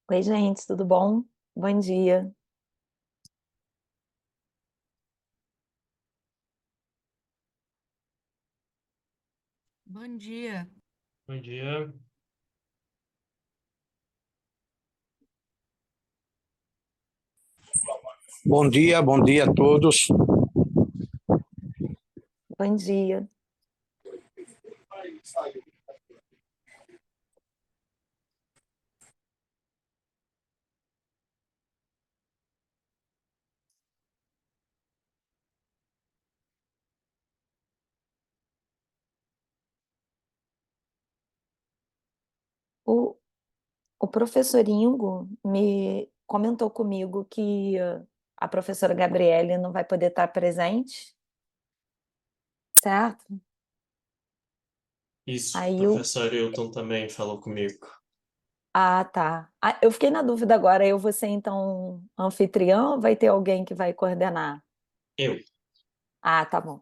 Oi, gente, tudo bom? Bom dia. Bom dia. Bom dia. Bom dia a todos. Bom dia. O, o professor Ingo me comentou comigo que a professora Gabriele não vai poder estar presente, certo? Isso, o Aí eu. professor Hilton também falou comigo. Ah, tá. Ah, eu fiquei na dúvida agora. Eu vou ser então anfitriã ou vai ter alguém que vai coordenar? Eu. Ah, tá bom.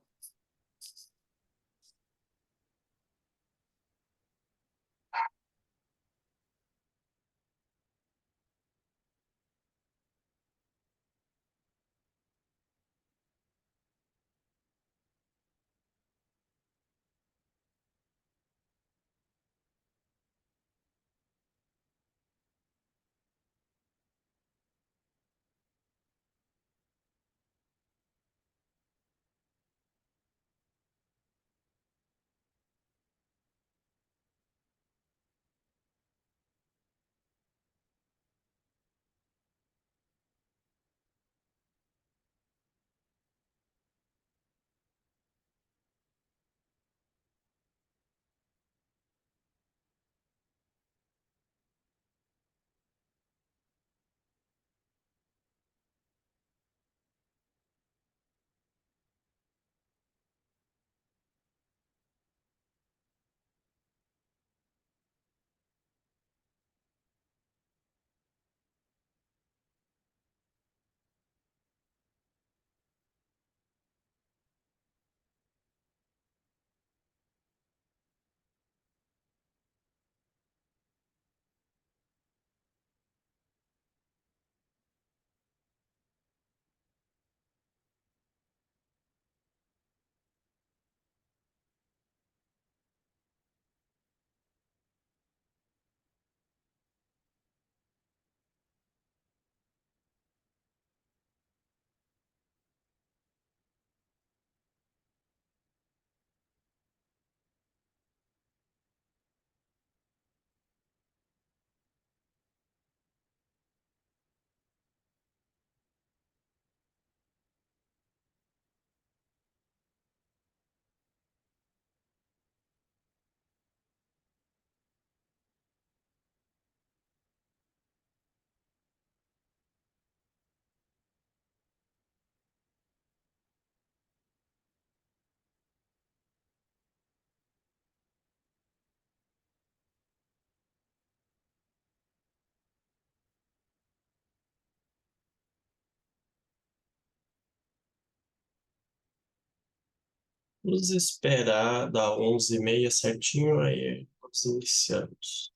Vamos esperar dar 11h30 certinho, aí nós iniciamos.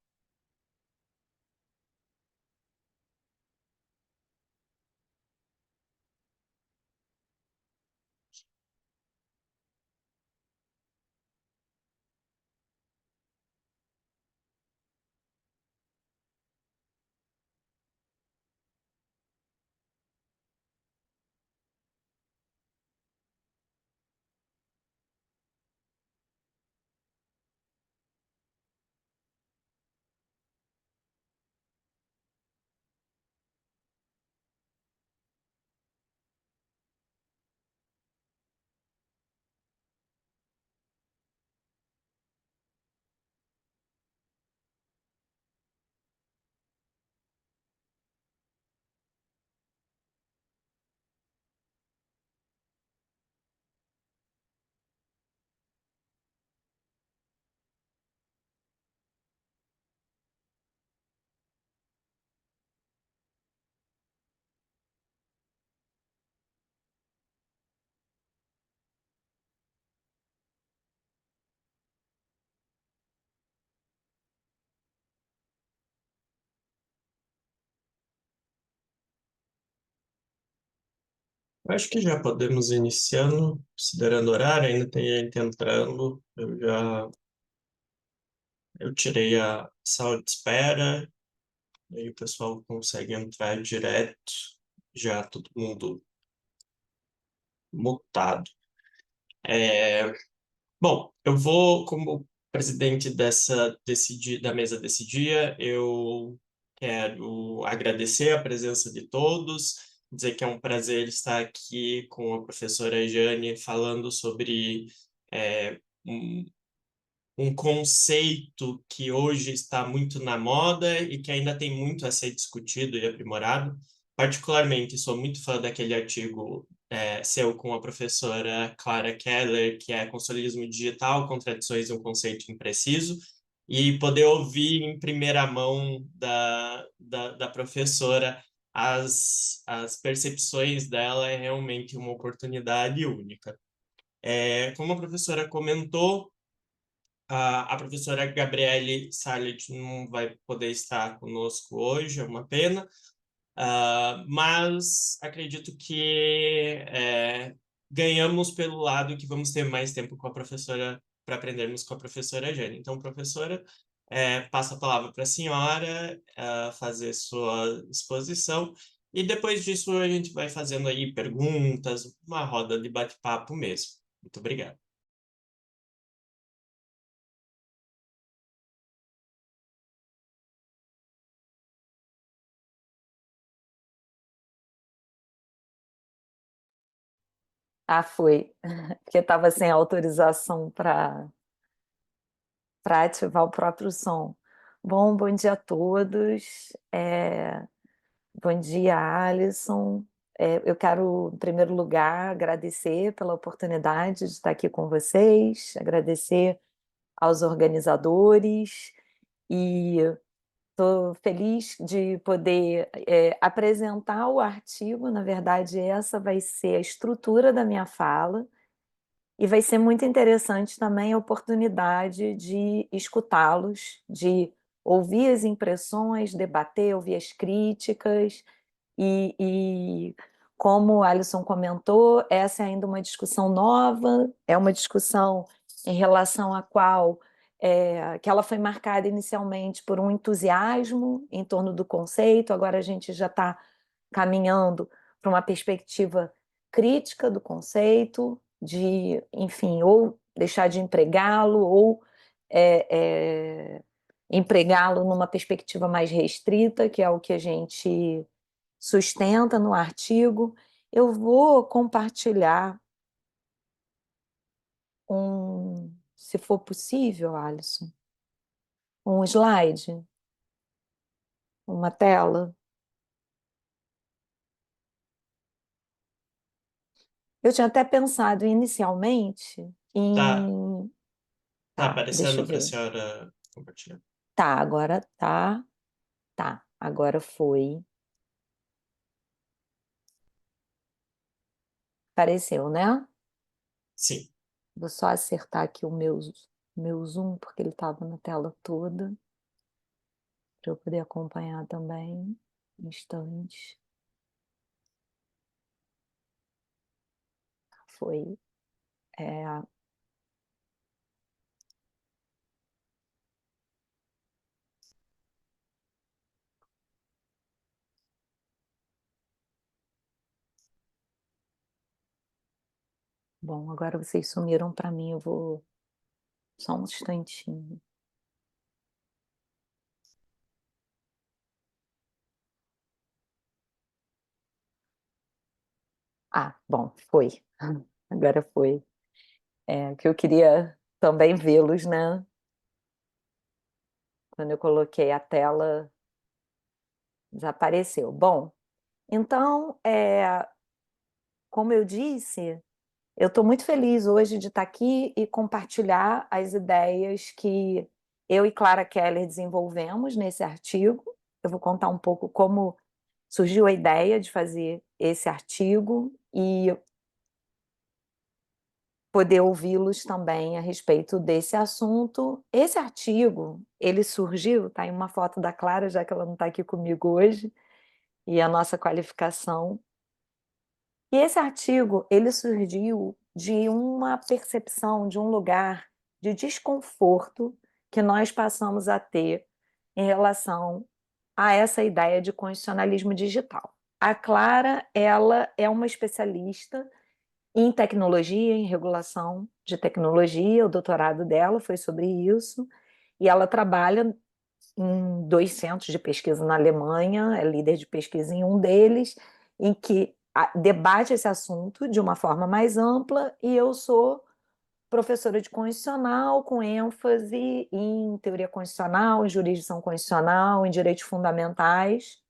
Eu acho que já podemos ir iniciando, considerando o horário, ainda tem gente entrando. Eu tirei a sala de espera, aí o pessoal consegue entrar direto, já todo mundo mutado. É, bom, eu vou, como presidente da mesa desse dia, eu quero agradecer a presença de todos, dizer que é um prazer estar aqui com a professora Jane falando sobre um conceito que hoje está muito na moda e que ainda tem muito a ser discutido e aprimorado. Particularmente, sou muito fã daquele artigo seu com a professora Clara Keller, que é Consolismo Digital, Contradições e um Conceito Impreciso, e poder ouvir em primeira mão da professora as percepções dela é realmente uma oportunidade única. Como a professora comentou, a professora Gabriele Sarlet não vai poder estar conosco hoje, é uma pena, mas acredito que ganhamos pelo lado que vamos ter mais tempo com a professora, para aprendermos com a professora Jane. Então, professora, passo a palavra para a senhora fazer sua exposição, e depois disso a gente vai fazendo aí perguntas, uma roda de bate-papo mesmo. Muito obrigado. Ah, foi. Porque estava sem autorização para ativar o próprio som. Bom dia a todos. Bom dia, Alisson. Eu quero, em primeiro lugar, agradecer pela oportunidade de estar aqui com vocês, agradecer aos organizadores e estou feliz de poder apresentar o artigo. Na verdade, essa vai ser a estrutura da minha fala. E vai ser muito interessante também a oportunidade de escutá-los, de ouvir as impressões, debater, ouvir as críticas. E como o Alisson comentou, essa é ainda uma discussão nova, é uma discussão em relação à qual que ela foi marcada inicialmente por um entusiasmo em torno do conceito, agora a gente já está caminhando para uma perspectiva crítica do conceito, de, enfim, ou deixar de empregá-lo, ou empregá-lo numa perspectiva mais restrita, que é o que a gente sustenta no artigo. Eu vou compartilhar se for possível, Alisson, um slide, uma tela. Eu tinha até pensado inicialmente Tá, em... tá Tá, deixa eu aparecendo para a ver. senhora compartilhar? Tá, agora tá. Tá, agora foi. Apareceu, né? Sim. Vou só acertar aqui o meu zoom, porque ele estava na tela toda, para eu poder acompanhar também. Instante. Foi. É, bom, agora vocês sumiram para mim, eu vou só um instantinho. Ah, bom, foi. Agora foi. Que eu queria também vê-los, né? Quando eu coloquei a tela, desapareceu. Bom, então, como eu disse, eu estou muito feliz hoje de estar aqui e compartilhar as ideias que eu e Clara Keller desenvolvemos nesse artigo. Eu vou contar um pouco como surgiu a ideia de fazer esse artigo e poder ouvi-los também a respeito desse assunto. Esse artigo, ele surgiu, tá em uma foto da Clara, já que ela não está aqui comigo hoje, e a nossa qualificação E esse artigo, ele surgiu de uma percepção, de um lugar de desconforto que nós passamos a ter em relação a essa ideia de constitucionalismo digital. A Clara, ela é uma especialista em tecnologia, em regulação de tecnologia, o doutorado dela foi sobre isso, e ela trabalha em 2 centros de pesquisa na Alemanha, é líder de pesquisa em um deles, em que debate esse assunto de uma forma mais ampla, e eu sou professora de constitucional, com ênfase em teoria constitucional, em jurisdição constitucional, em direitos fundamentais,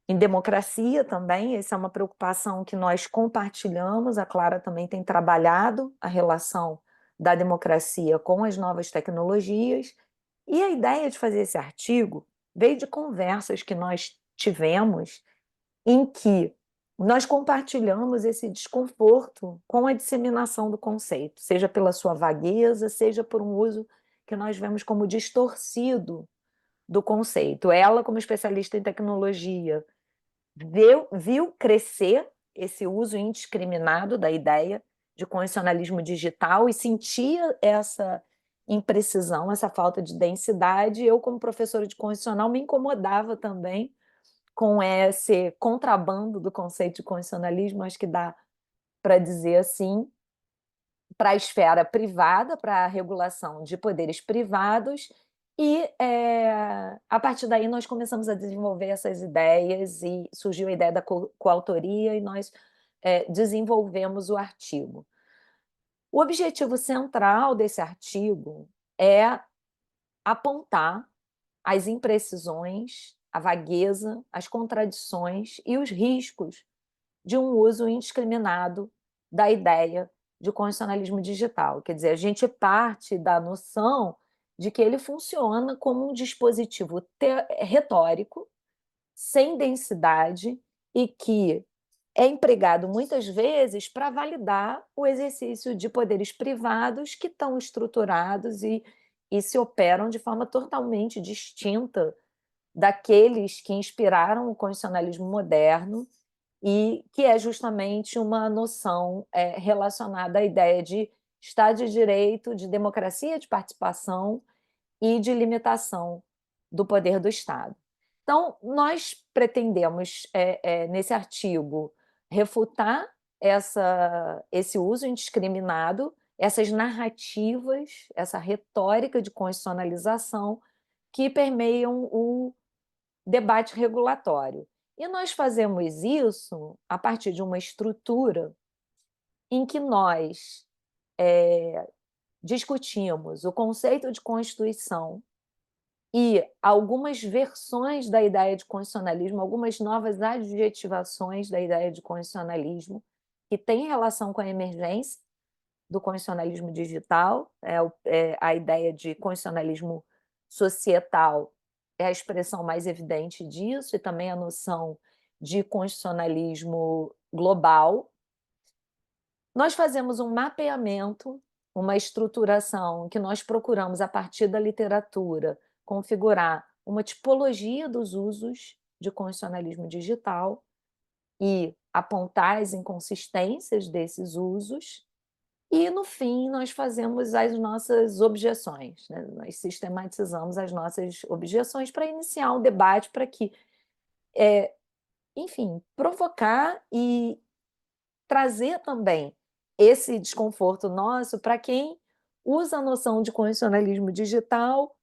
em democracia também. Essa é uma preocupação que nós compartilhamos. A Clara também tem trabalhado a relação da democracia com as novas tecnologias. E a ideia de fazer esse artigo veio de conversas que nós tivemos em que nós compartilhamos esse desconforto com a disseminação do conceito, seja pela sua vagueza, seja por um uso que nós vemos como distorcido do conceito. Ela, como especialista em tecnologia, viu crescer esse uso indiscriminado da ideia de constitucionalismo digital e sentia essa imprecisão, essa falta de densidade. Eu, como professora de constitucional, me incomodava também com esse contrabando do conceito de constitucionalismo, acho que dá para dizer assim, para a esfera privada, para a regulação de poderes privados, e a partir daí nós começamos a desenvolver essas ideias e surgiu a ideia da coautoria e nós desenvolvemos o artigo. O objetivo central desse artigo é apontar as imprecisões, a vagueza, as contradições e os riscos de um uso indiscriminado da ideia de constitucionalismo digital. Quer dizer, a gente parte da noção de que ele funciona como um dispositivo retórico, sem densidade, e que é empregado muitas vezes para validar o exercício de poderes privados que estão estruturados e se operam de forma totalmente distinta daqueles que inspiraram o constitucionalismo moderno e que é justamente uma noção relacionada à ideia de Estado de Direito, de democracia de participação e de limitação do poder do Estado. Então, nós pretendemos, nesse artigo, refutar esse uso indiscriminado, essas narrativas, essa retórica de constitucionalização que permeiam o debate regulatório. E nós fazemos isso a partir de uma estrutura em que nós discutimos o conceito de Constituição e algumas versões da ideia de constitucionalismo, algumas novas adjetivações da ideia de constitucionalismo que têm relação com a emergência do constitucionalismo digital, a ideia de constitucionalismo societal é a expressão mais evidente disso, e também a noção de constitucionalismo global. Nós fazemos um mapeamento, uma estruturação que nós procuramos, a partir da literatura, configurar uma tipologia dos usos de constitucionalismo digital e apontar as inconsistências desses usos. E, no fim, nós fazemos as nossas objeções, né? Nós sistematizamos as nossas objeções para iniciar um debate para que, enfim, provocar e trazer também esse desconforto nosso para quem usa a noção de constitucionalismo digital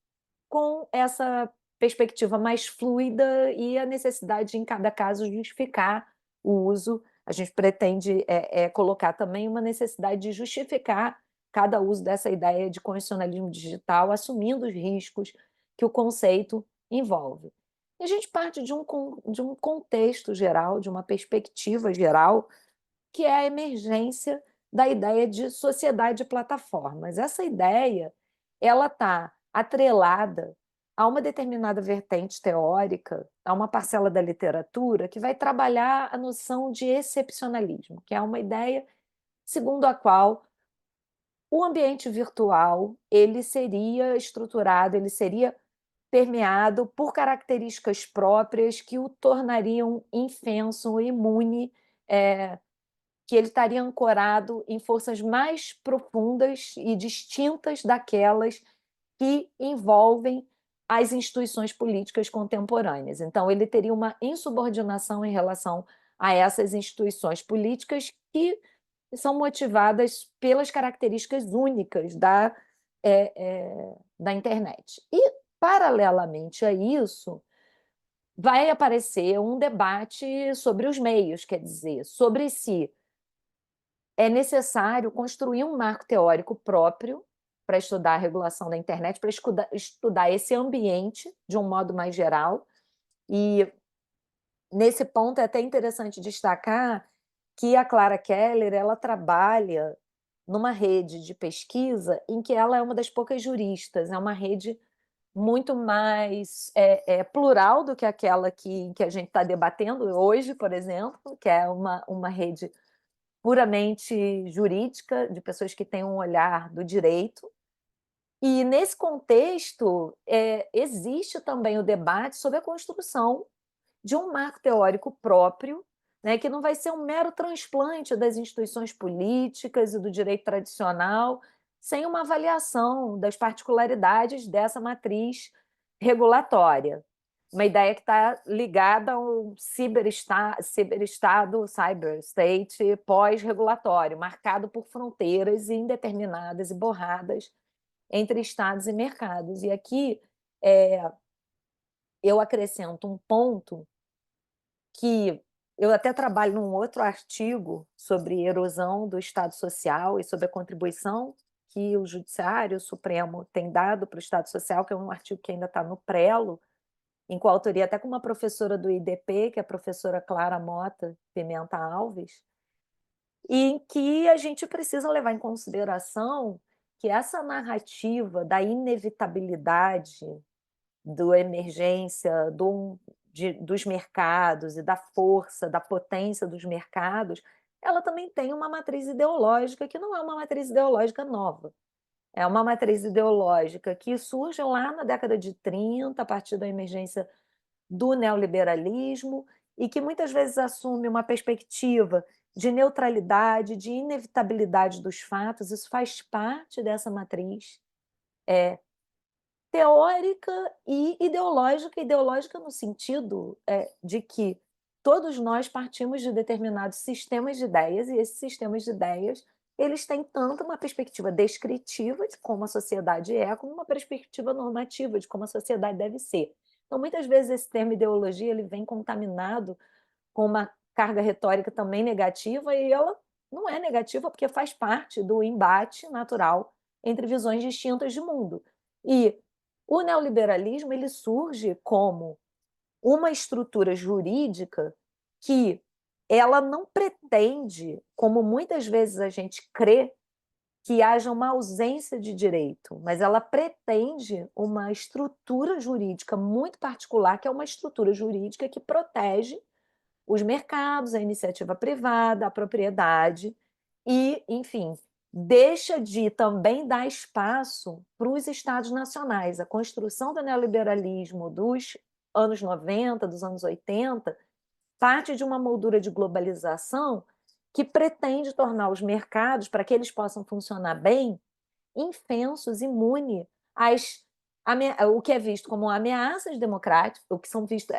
com essa perspectiva mais fluida e a necessidade de, em cada caso, justificar o uso. A gente pretende colocar também uma necessidade de justificar cada uso dessa ideia de constitucionalismo digital, assumindo os riscos que o conceito envolve. E a gente parte de um contexto geral, de uma perspectiva geral, que é a emergência da ideia de sociedade de plataformas. Essa ideia ela está atrelada a uma determinada vertente teórica, a uma parcela da literatura que vai trabalhar a noção de excepcionalismo, que é uma ideia segundo a qual o ambiente virtual ele seria estruturado, ele seria permeado por características próprias que o tornariam infenso, imune que ele estaria ancorado em forças mais profundas e distintas daquelas que envolvem as instituições políticas contemporâneas. Então, ele teria uma insubordinação em relação a essas instituições políticas que são motivadas pelas características únicas da internet. E, paralelamente a isso, vai aparecer um debate sobre os meios, quer dizer, sobre se é necessário construir um marco teórico próprio para estudar a regulação da internet, para estudar esse ambiente de um modo mais geral. E, nesse ponto, é até interessante destacar que a Clara Keller ela trabalha numa rede de pesquisa em que ela é uma das poucas juristas, é uma rede muito mais plural do que aquela que a gente está debatendo hoje, por exemplo, que é uma rede puramente jurídica, de pessoas que têm um olhar do direito. E, nesse contexto, existe também o debate sobre a construção de um marco teórico próprio, né, que não vai ser um mero transplante das instituições políticas e do direito tradicional, sem uma avaliação das particularidades dessa matriz regulatória. Uma ideia que está ligada ao cyber state pós-regulatório, marcado por fronteiras indeterminadas e borradas entre estados e mercados. E aqui eu acrescento um ponto que eu até trabalho num outro artigo sobre erosão do Estado Social e sobre a contribuição que o Judiciário Supremo tem dado para o Estado Social, que é um artigo que ainda está no prelo, em coautoria até com uma professora do IDP, que é a professora Clara Mota Pimenta Alves, e em que a gente precisa levar em consideração que essa narrativa da inevitabilidade da emergência dos mercados e da força, da potência dos mercados, ela também tem uma matriz ideológica que não é uma matriz ideológica nova. É uma matriz ideológica que surge lá na década de 30, a partir da emergência do neoliberalismo, e que muitas vezes assume uma perspectiva de neutralidade, de inevitabilidade dos fatos. Isso faz parte dessa matriz teórica e ideológica no sentido de que todos nós partimos de determinados sistemas de ideias, e esses sistemas de ideias eles têm tanto uma perspectiva descritiva de como a sociedade é, como uma perspectiva normativa de como a sociedade deve ser. Então, muitas vezes, esse termo ideologia ele vem contaminado com uma carga retórica também negativa, e ela não é negativa porque faz parte do embate natural entre visões distintas de mundo. E o neoliberalismo ele surge como uma estrutura jurídica que ela não pretende, como muitas vezes a gente crê, que haja uma ausência de direito, mas ela pretende uma estrutura jurídica muito particular, que é uma estrutura jurídica que protege os mercados, a iniciativa privada, a propriedade e, enfim, deixa de também dar espaço para os estados nacionais. A construção do neoliberalismo dos anos 90, dos anos 80, parte de uma moldura de globalização que pretende tornar os mercados, para que eles possam funcionar bem, infensos, imunes às o que é visto como ameaças democráticas, o que são vistos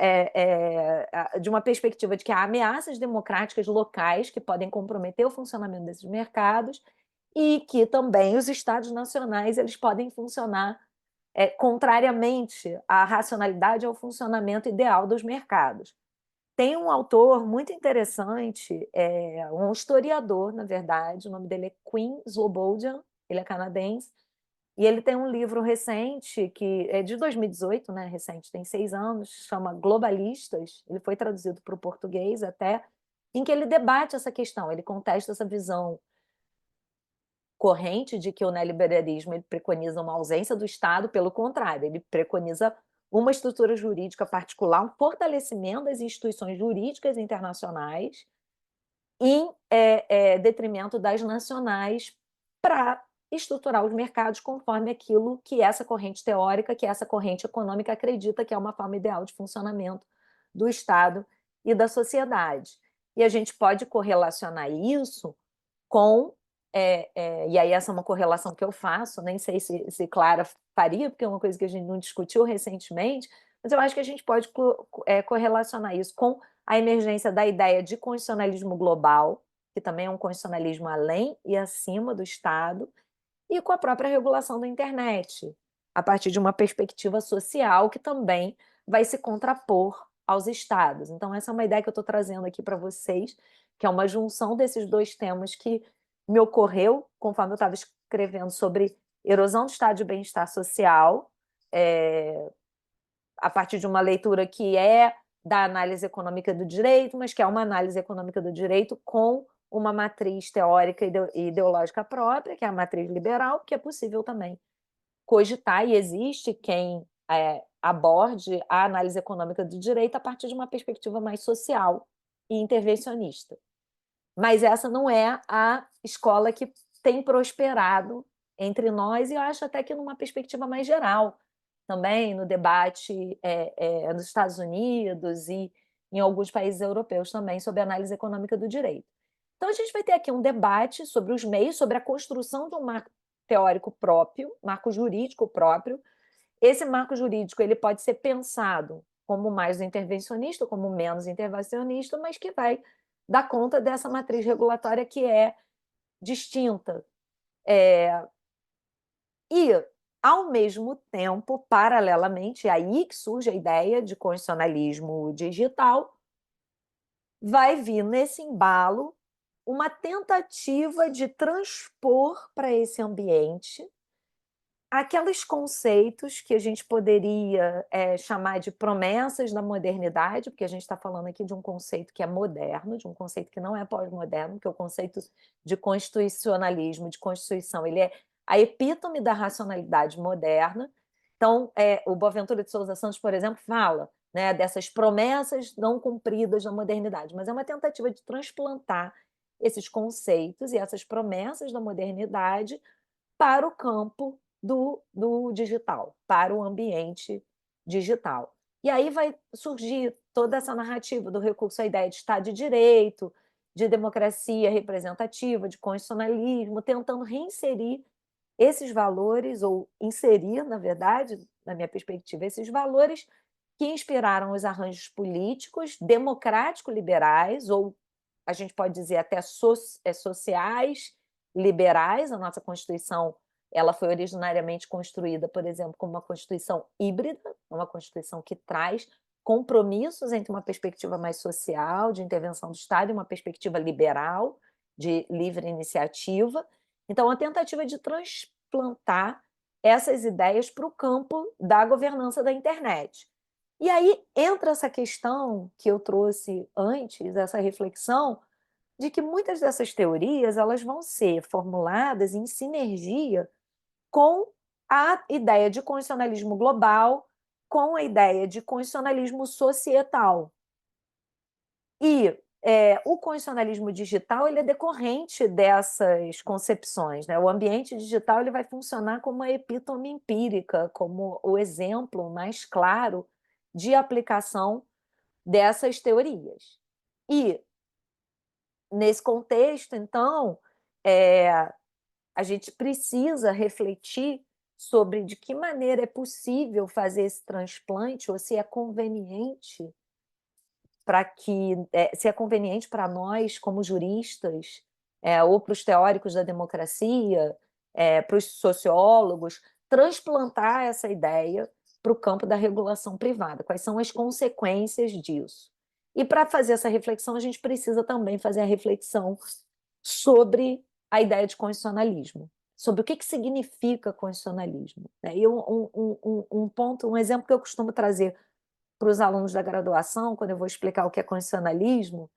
de uma perspectiva de que há ameaças democráticas locais que podem comprometer o funcionamento desses mercados, e que também os estados nacionais eles podem funcionar contrariamente à racionalidade e ao funcionamento ideal dos mercados. Tem um autor muito interessante, um historiador, na verdade, o nome dele é Quinn Slobodian, ele é canadense, e ele tem um livro recente, que é de 2018, né, recente, tem 6 anos, chama Globalistas, ele foi traduzido para o português até, em que ele debate essa questão, ele contesta essa visão corrente de que o neoliberalismo ele preconiza uma ausência do Estado, pelo contrário, ele preconiza uma estrutura jurídica particular, um fortalecimento das instituições jurídicas internacionais em detrimento das nacionais para estruturar os mercados conforme aquilo que essa corrente teórica, que essa corrente econômica acredita que é uma forma ideal de funcionamento do Estado e da sociedade. e a gente pode correlacionar isso com... e aí essa é uma correlação que eu faço, nem sei se Clara faria, porque é uma coisa que a gente não discutiu recentemente, mas eu acho que a gente pode correlacionar isso com a emergência da ideia de constitucionalismo global, que também é um constitucionalismo além e acima do Estado, e com a própria regulação da internet, a partir de uma perspectiva social que também vai se contrapor aos Estados. Então, essa é uma ideia que eu estou trazendo aqui para vocês, que é uma junção desses dois temas que me ocorreu conforme eu estava escrevendo sobre erosão do estado de bem-estar social, a partir de uma leitura que é da análise econômica do direito, mas que é uma análise econômica do direito com uma matriz teórica e ideológica própria, que é a matriz liberal, que é possível também cogitar, e existe quem aborde a análise econômica do direito a partir de uma perspectiva mais social e intervencionista. Mas essa não é a escola que tem prosperado entre nós, e eu acho até que numa perspectiva mais geral, também no debate nos Estados Unidos e em alguns países europeus também, sobre a análise econômica do direito. Então, a gente vai ter aqui um debate sobre os meios, sobre a construção de um marco teórico próprio, marco jurídico próprio. Esse marco jurídico ele pode ser pensado como mais intervencionista, como menos intervencionista, mas que vai dar conta dessa matriz regulatória que é distinta. E, ao mesmo tempo, paralelamente, é aí que surge a ideia de constitucionalismo digital, vai vir nesse embalo uma tentativa de transpor para esse ambiente aqueles conceitos que a gente poderia chamar de promessas da modernidade, porque a gente está falando aqui de um conceito que é moderno, de um conceito que não é pós-moderno, que é o conceito de constitucionalismo, de Constituição, ele é a epítome da racionalidade moderna. Então, o Boaventura de Sousa Santos, por exemplo, fala, né, dessas promessas não cumpridas da modernidade, mas é uma tentativa de transplantar esses conceitos e essas promessas da modernidade para o campo do digital, para o ambiente digital. E aí vai surgir toda essa narrativa do recurso à ideia de Estado de Direito, de democracia representativa, de constitucionalismo, tentando reinserir esses valores, ou inserir, na verdade, na minha perspectiva, esses valores que inspiraram os arranjos políticos democrático-liberais, ou a gente pode dizer até sociais liberais. A nossa Constituição ela foi originariamente construída, por exemplo, como uma Constituição híbrida, uma Constituição que traz compromissos entre uma perspectiva mais social, de intervenção do Estado, e uma perspectiva liberal, de livre iniciativa. Então, a tentativa de transplantar essas ideias para o campo da governança da internet. E aí entra essa questão que eu trouxe antes, essa reflexão, de que muitas dessas teorias elas vão ser formuladas em sinergia com a ideia de constitucionalismo global, com a ideia de constitucionalismo societal. E o constitucionalismo digital ele é decorrente dessas concepções, né? O ambiente digital ele vai funcionar como uma epítome empírica, como o exemplo mais claro de aplicação dessas teorias. E, nesse contexto, então, a gente precisa refletir sobre de que maneira é possível fazer esse transplante, ou se é conveniente se é conveniente para nós, como juristas, ou para os teóricos da democracia, para os sociólogos, transplantar essa ideia para o campo da regulação privada. Quais são as consequências disso? E, para fazer essa reflexão, a gente precisa também fazer a reflexão sobre a ideia de constitucionalismo, sobre o que significa constitucionalismo. E um exemplo que eu costumo trazer para os alunos da graduação, quando eu vou explicar o que é constitucionalismo,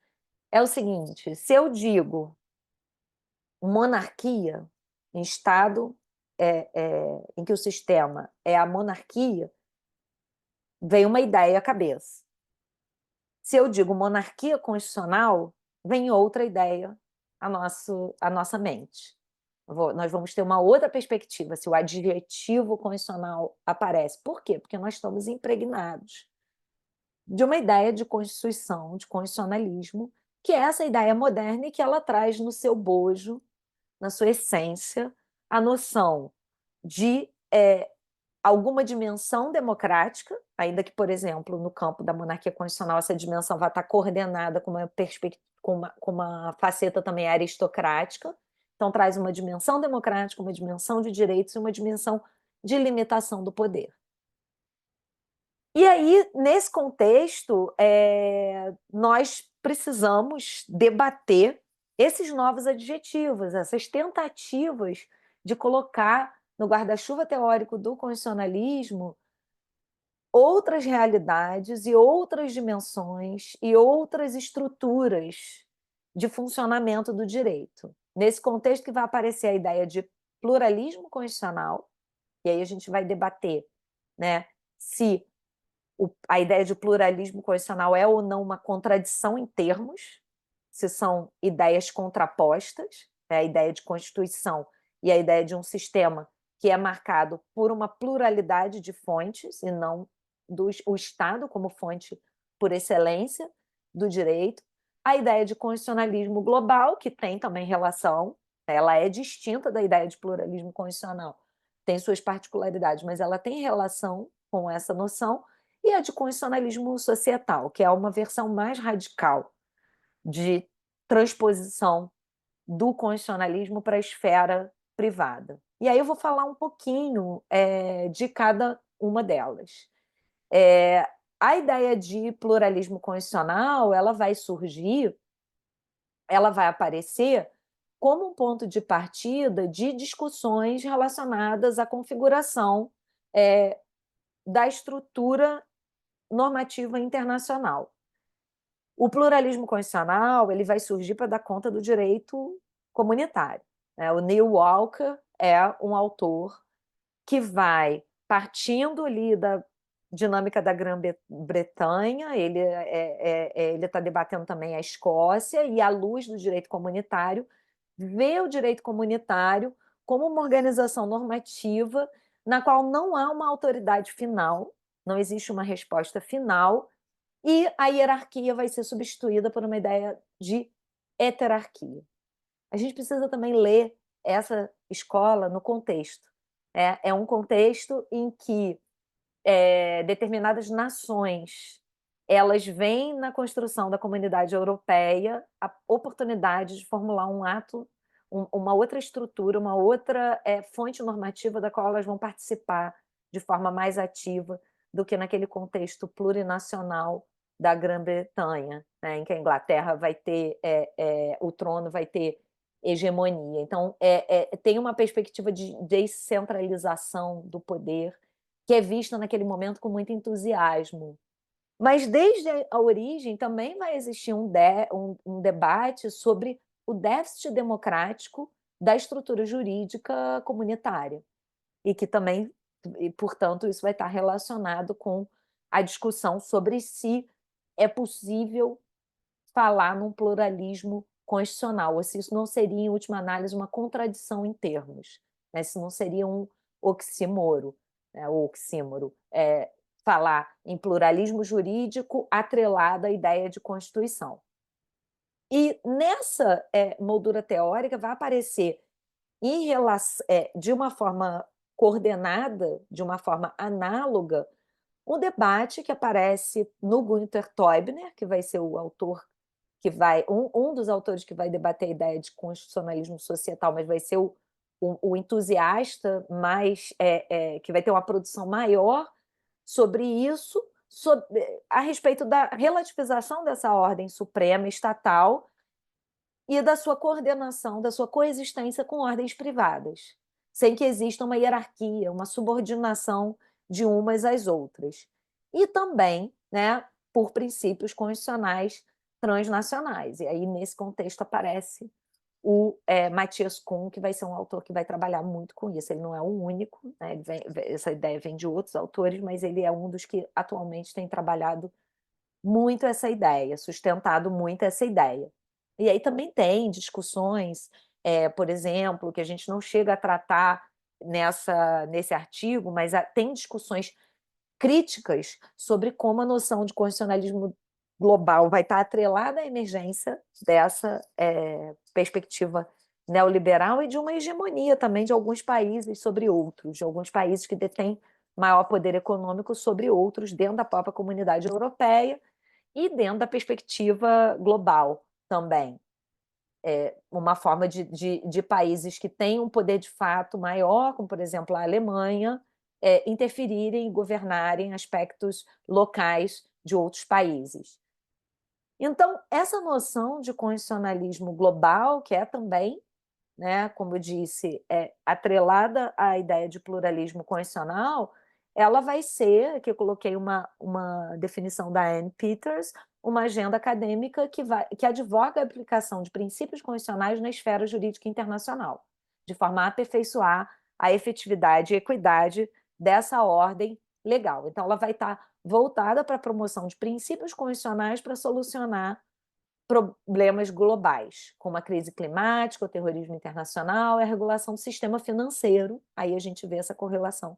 é o seguinte: se eu digo monarquia, em Estado em que o sistema é a monarquia, vem uma ideia à cabeça. Se eu digo monarquia constitucional, vem outra ideia à nossa mente. Nós vamos ter uma outra perspectiva se o adjetivo constitucional aparece. Por quê? Porque nós estamos impregnados de uma ideia de constituição, de constitucionalismo, que é essa ideia moderna e que ela traz no seu bojo, na sua essência, a noção de alguma dimensão democrática, ainda que, por exemplo, no campo da monarquia constitucional, essa dimensão vai estar coordenada com uma com uma faceta também aristocrática, então traz uma dimensão democrática, uma dimensão de direitos e uma dimensão de limitação do poder. E aí, nesse contexto, nós precisamos debater esses novos adjetivos, essas tentativas de colocar no guarda-chuva teórico do constitucionalismo outras realidades e outras dimensões e outras estruturas de funcionamento do direito. Nesse contexto que vai aparecer a ideia de pluralismo constitucional, e aí a gente vai debater, né, se a ideia de pluralismo constitucional é ou não uma contradição em termos, se são ideias contrapostas, a ideia de Constituição e a ideia de um sistema que é marcado por uma pluralidade de fontes e não o Estado como fonte por excelência do direito, a ideia de constitucionalismo global, que tem também relação, ela é distinta da ideia de pluralismo constitucional, tem suas particularidades, mas ela tem relação com essa noção, e a de constitucionalismo societal, que é uma versão mais radical de transposição do constitucionalismo para a esfera privada. E aí eu vou falar um pouquinho de cada uma delas. A ideia de pluralismo constitucional, ela vai surgir, ela vai aparecer como um ponto de partida de discussões relacionadas à configuração da estrutura normativa internacional. O pluralismo constitucional ele vai surgir para dar conta do direito comunitário. O Neil Walker é um autor que vai, partindo ali da dinâmica da Grã-Bretanha, ele está debatendo também a Escócia, e à luz do direito comunitário, vê o direito comunitário como uma organização normativa na qual não há uma autoridade final, não existe uma resposta final, e a hierarquia vai ser substituída por uma ideia de heterarquia. A gente precisa também ler essa escola no contexto. É um contexto em que determinadas nações elas veem na construção da comunidade europeia a oportunidade de formular um ato, uma outra estrutura, uma outra fonte normativa da qual elas vão participar de forma mais ativa do que naquele contexto plurinacional da Grã-Bretanha, né, em que a Inglaterra vai ter, o trono vai ter hegemonia. Então, tem uma perspectiva de descentralização do poder que é vista naquele momento com muito entusiasmo. Mas desde a origem também vai existir um debate sobre o déficit democrático da estrutura jurídica comunitária, e que também, e, portanto, isso vai estar relacionado com a discussão sobre se é possível falar num pluralismo constitucional, ou se isso não seria, em última análise, uma contradição em termos, né? Se não seria um oxímoro, né? O oxímoro, falar em pluralismo jurídico atrelado à ideia de Constituição. E nessa moldura teórica vai aparecer, de uma forma coordenada, de uma forma análoga, um debate que aparece no Günther Teubner, que vai ser o autor que vai, um dos autores que vai debater a ideia de constitucionalismo societal, mas vai ser o entusiasta mais, que vai ter uma produção maior sobre isso, a respeito da relativização dessa ordem suprema estatal e da sua coordenação, da sua coexistência com ordens privadas, sem que exista uma hierarquia, uma subordinação de umas às outras. E também, né, por princípios constitucionais transnacionais. E aí, nesse contexto, aparece o Matthias Kuhn, que vai ser um autor que vai trabalhar muito com isso. Ele não é o único, né? Essa ideia vem de outros autores, mas ele é um dos que atualmente tem trabalhado muito essa ideia, sustentado muito essa ideia. E aí também tem discussões, por exemplo, que a gente não chega a tratar nesse artigo, mas tem discussões críticas sobre como a noção de constitucionalismo global vai estar atrelada à emergência dessa perspectiva neoliberal e de uma hegemonia também de alguns países sobre outros, de alguns países que detêm maior poder econômico sobre outros dentro da própria comunidade europeia e dentro da perspectiva global também. Uma forma de países que têm um poder de fato maior, como, por exemplo, a Alemanha, interferirem e governarem aspectos locais de outros países. Então, essa noção de constitucionalismo global, que é também, né, como eu disse, atrelada à ideia de pluralismo constitucional, ela vai ser, aqui eu coloquei uma definição da Anne Peters, uma agenda acadêmica que advoga a aplicação de princípios constitucionais na esfera jurídica internacional, de forma a aperfeiçoar a efetividade e equidade dessa ordem legal. Então, ela vai estar voltada para a promoção de princípios constitucionais para solucionar problemas globais, como a crise climática, o terrorismo internacional e a regulação do sistema financeiro. Aí a gente vê essa correlação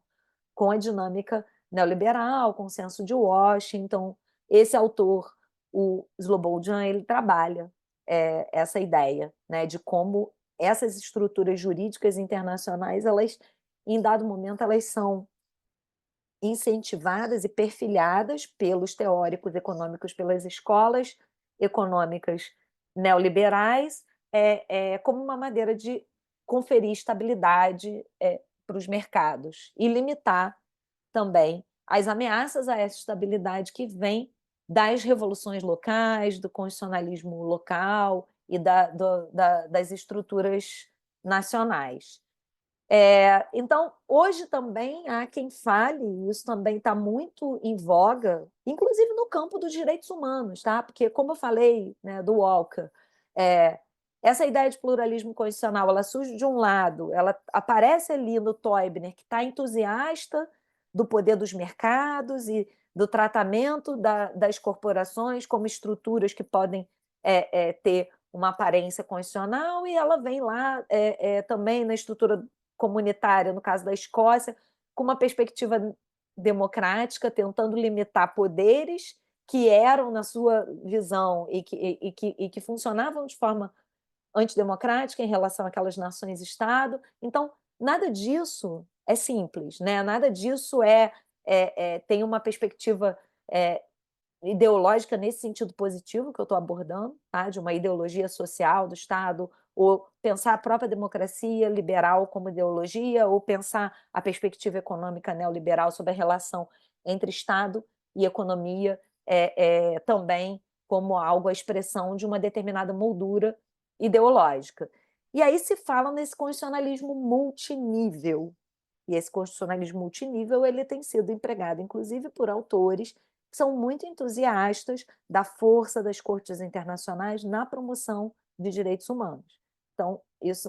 com a dinâmica neoliberal, consenso de Washington. Esse autor, o Slobodjan, ele trabalha essa ideia, né, de como essas estruturas jurídicas internacionais, elas, em dado momento, elas são incentivadas e perfilhadas pelos teóricos econômicos, pelas escolas econômicas neoliberais, como uma maneira de conferir estabilidade para os mercados e limitar também as ameaças a essa estabilidade que vem das revoluções locais, do constitucionalismo local e das estruturas nacionais. Então, hoje também há quem fale, e isso também está muito em voga, inclusive no campo dos direitos humanos, tá? Porque, como eu falei, né, do Walker, essa ideia de pluralismo constitucional, ela surge de um lado, ela aparece ali no Teubner, que está entusiasta do poder dos mercados e do tratamento das corporações como estruturas que podem ter uma aparência constitucional, e ela vem lá também na estrutura comunitária, no caso da Escócia, com uma perspectiva democrática, tentando limitar poderes que eram, na sua visão, e que funcionavam de forma antidemocrática em relação àquelas nações-estado. Então, nada disso é simples, né? Nada disso tem uma perspectiva ideológica nesse sentido positivo que eu estou abordando, tá? De uma ideologia social do Estado, ou pensar a própria democracia liberal como ideologia, ou pensar a perspectiva econômica neoliberal sobre a relação entre Estado e economia também como algo, a expressão de uma determinada moldura ideológica. E aí se fala nesse constitucionalismo multinível. E esse constitucionalismo multinível ele tem sido empregado, inclusive, por autores que são muito entusiastas da força das cortes internacionais na promoção de direitos humanos. Então,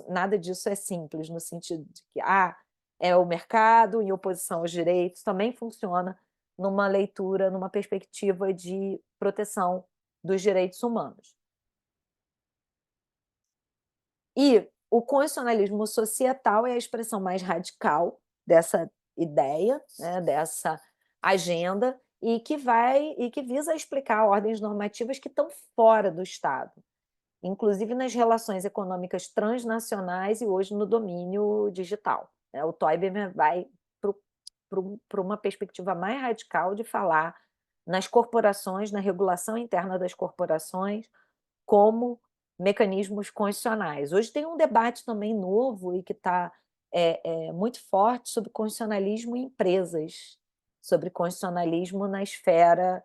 nada disso é simples, no sentido de que é o mercado em oposição aos direitos, também funciona numa leitura, numa perspectiva de proteção dos direitos humanos. E o constitucionalismo societal é a expressão mais radical dessa ideia, né, dessa agenda, e que visa explicar ordens normativas que estão fora do Estado, inclusive nas relações econômicas transnacionais e hoje no domínio digital. O Teubner vai para uma perspectiva mais radical de falar nas corporações, na regulação interna das corporações, como mecanismos constitucionais. Hoje tem um debate também novo e que está muito forte sobre constitucionalismo em empresas, sobre constitucionalismo na esfera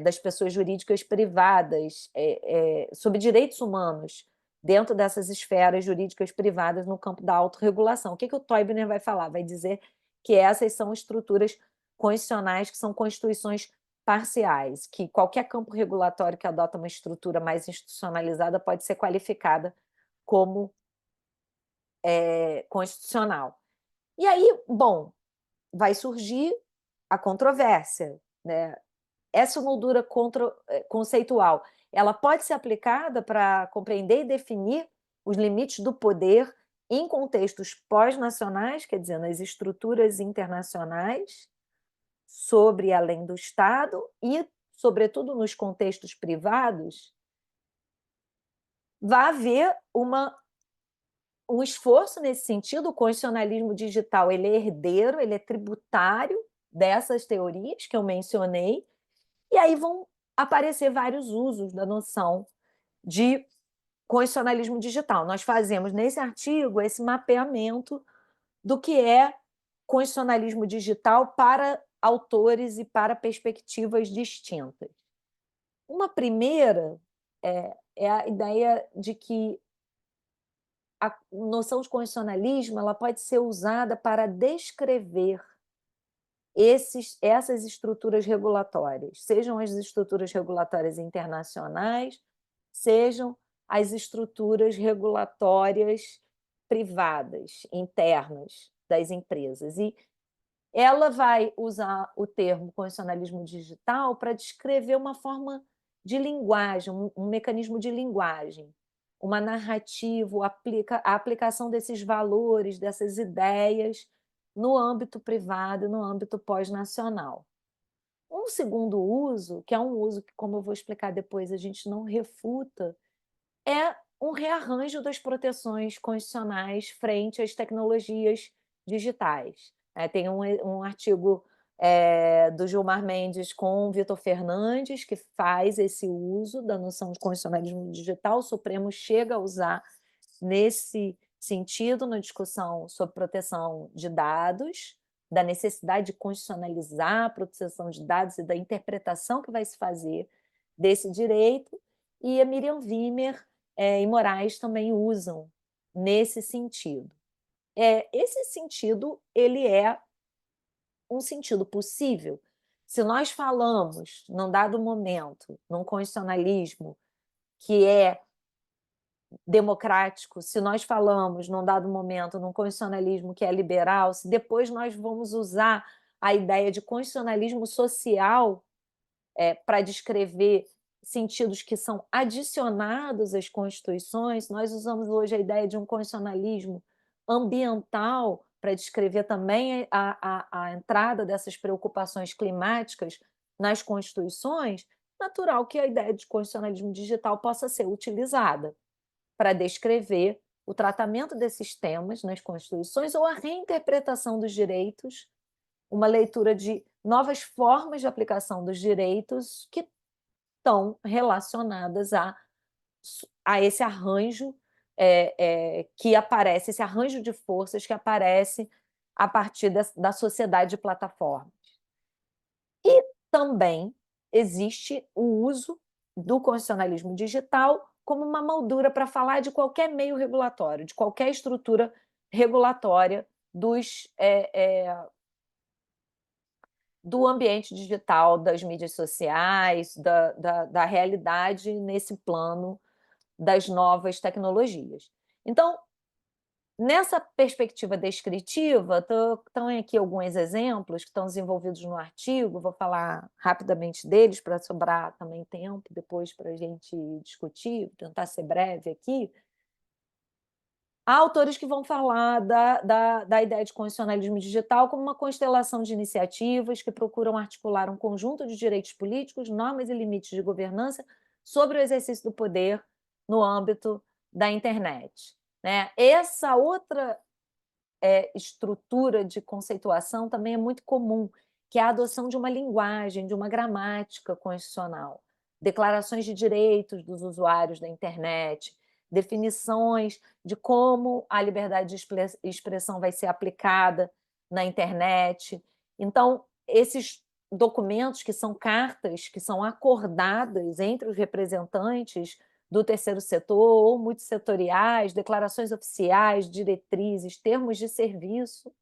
das pessoas jurídicas privadas, sobre direitos humanos dentro dessas esferas jurídicas privadas no campo da autorregulação. O que o Teubner vai falar? Vai dizer que essas são estruturas constitucionais, que são constituições parciais, que qualquer campo regulatório que adota uma estrutura mais institucionalizada pode ser qualificada como constitucional. E aí, bom, vai surgir a controvérsia, né? Essa moldura conceitual, ela pode ser aplicada para compreender e definir os limites do poder em contextos pós-nacionais, quer dizer, nas estruturas internacionais, sobre e além do Estado, e sobretudo nos contextos privados, vai haver um esforço nesse sentido. O constitucionalismo digital ele é herdeiro, ele é tributário dessas teorias que eu mencionei, e aí vão aparecer vários usos da noção de constitucionalismo digital. Nós fazemos nesse artigo esse mapeamento do que é constitucionalismo digital para autores e para perspectivas distintas. Uma primeira é a ideia de que a noção de constitucionalismo ela pode ser usada para descrever essas estruturas regulatórias, sejam as estruturas regulatórias internacionais, sejam as estruturas regulatórias privadas, internas das empresas. E ela vai usar o termo constitucionalismo digital para descrever uma forma de linguagem, um mecanismo de linguagem, uma narrativa, a aplicação desses valores, dessas ideias no âmbito privado, no âmbito pós-nacional. Um segundo uso, que é um uso que, como eu vou explicar depois, a gente não refuta, é um rearranjo das proteções constitucionais frente às tecnologias digitais. Tem um artigo do Gilmar Mendes com o Vitor Fernandes, que faz esse uso da noção de constitucionalismo digital. O Supremo chega a usar nesse sentido na discussão sobre proteção de dados, da necessidade de constitucionalizar a proteção de dados e da interpretação que vai se fazer desse direito, e a Miriam Wimmer e Moraes também usam nesse sentido. Esse sentido ele é um sentido possível. Se nós falamos, num dado momento, num constitucionalismo que é democrático, se nós falamos, num dado momento, num constitucionalismo que é liberal, se depois nós vamos usar a ideia de constitucionalismo social para descrever sentidos que são adicionados às constituições, nós usamos hoje a ideia de um constitucionalismo ambiental para descrever também a entrada dessas preocupações climáticas nas constituições, natural que a ideia de constitucionalismo digital possa ser utilizada para descrever o tratamento desses temas nas constituições ou a reinterpretação dos direitos, uma leitura de novas formas de aplicação dos direitos que estão relacionadas a esse arranjo que aparece, esse arranjo de forças que aparece a partir da sociedade de plataformas. E também existe o uso do constitucionalismo digital como uma moldura para falar de qualquer meio regulatório, de qualquer estrutura regulatória do ambiente digital, das mídias sociais, da realidade nesse plano das novas tecnologias. Então, nessa perspectiva descritiva, estão aqui alguns exemplos que estão desenvolvidos no artigo, vou falar rapidamente deles para sobrar também tempo depois para a gente discutir, tentar ser breve aqui. Há autores que vão falar da ideia de constitucionalismo digital como uma constelação de iniciativas que procuram articular um conjunto de direitos políticos, normas e limites de governança sobre o exercício do poder no âmbito da internet. Essa outra estrutura de conceituação também é muito comum, que é a adoção de uma linguagem, de uma gramática constitucional, declarações de direitos dos usuários da internet, definições de como a liberdade de expressão vai ser aplicada na internet. Então, esses documentos, que são cartas que são acordadas entre os representantes do terceiro setor ou multissetoriais, declarações oficiais, diretrizes, termos de serviço,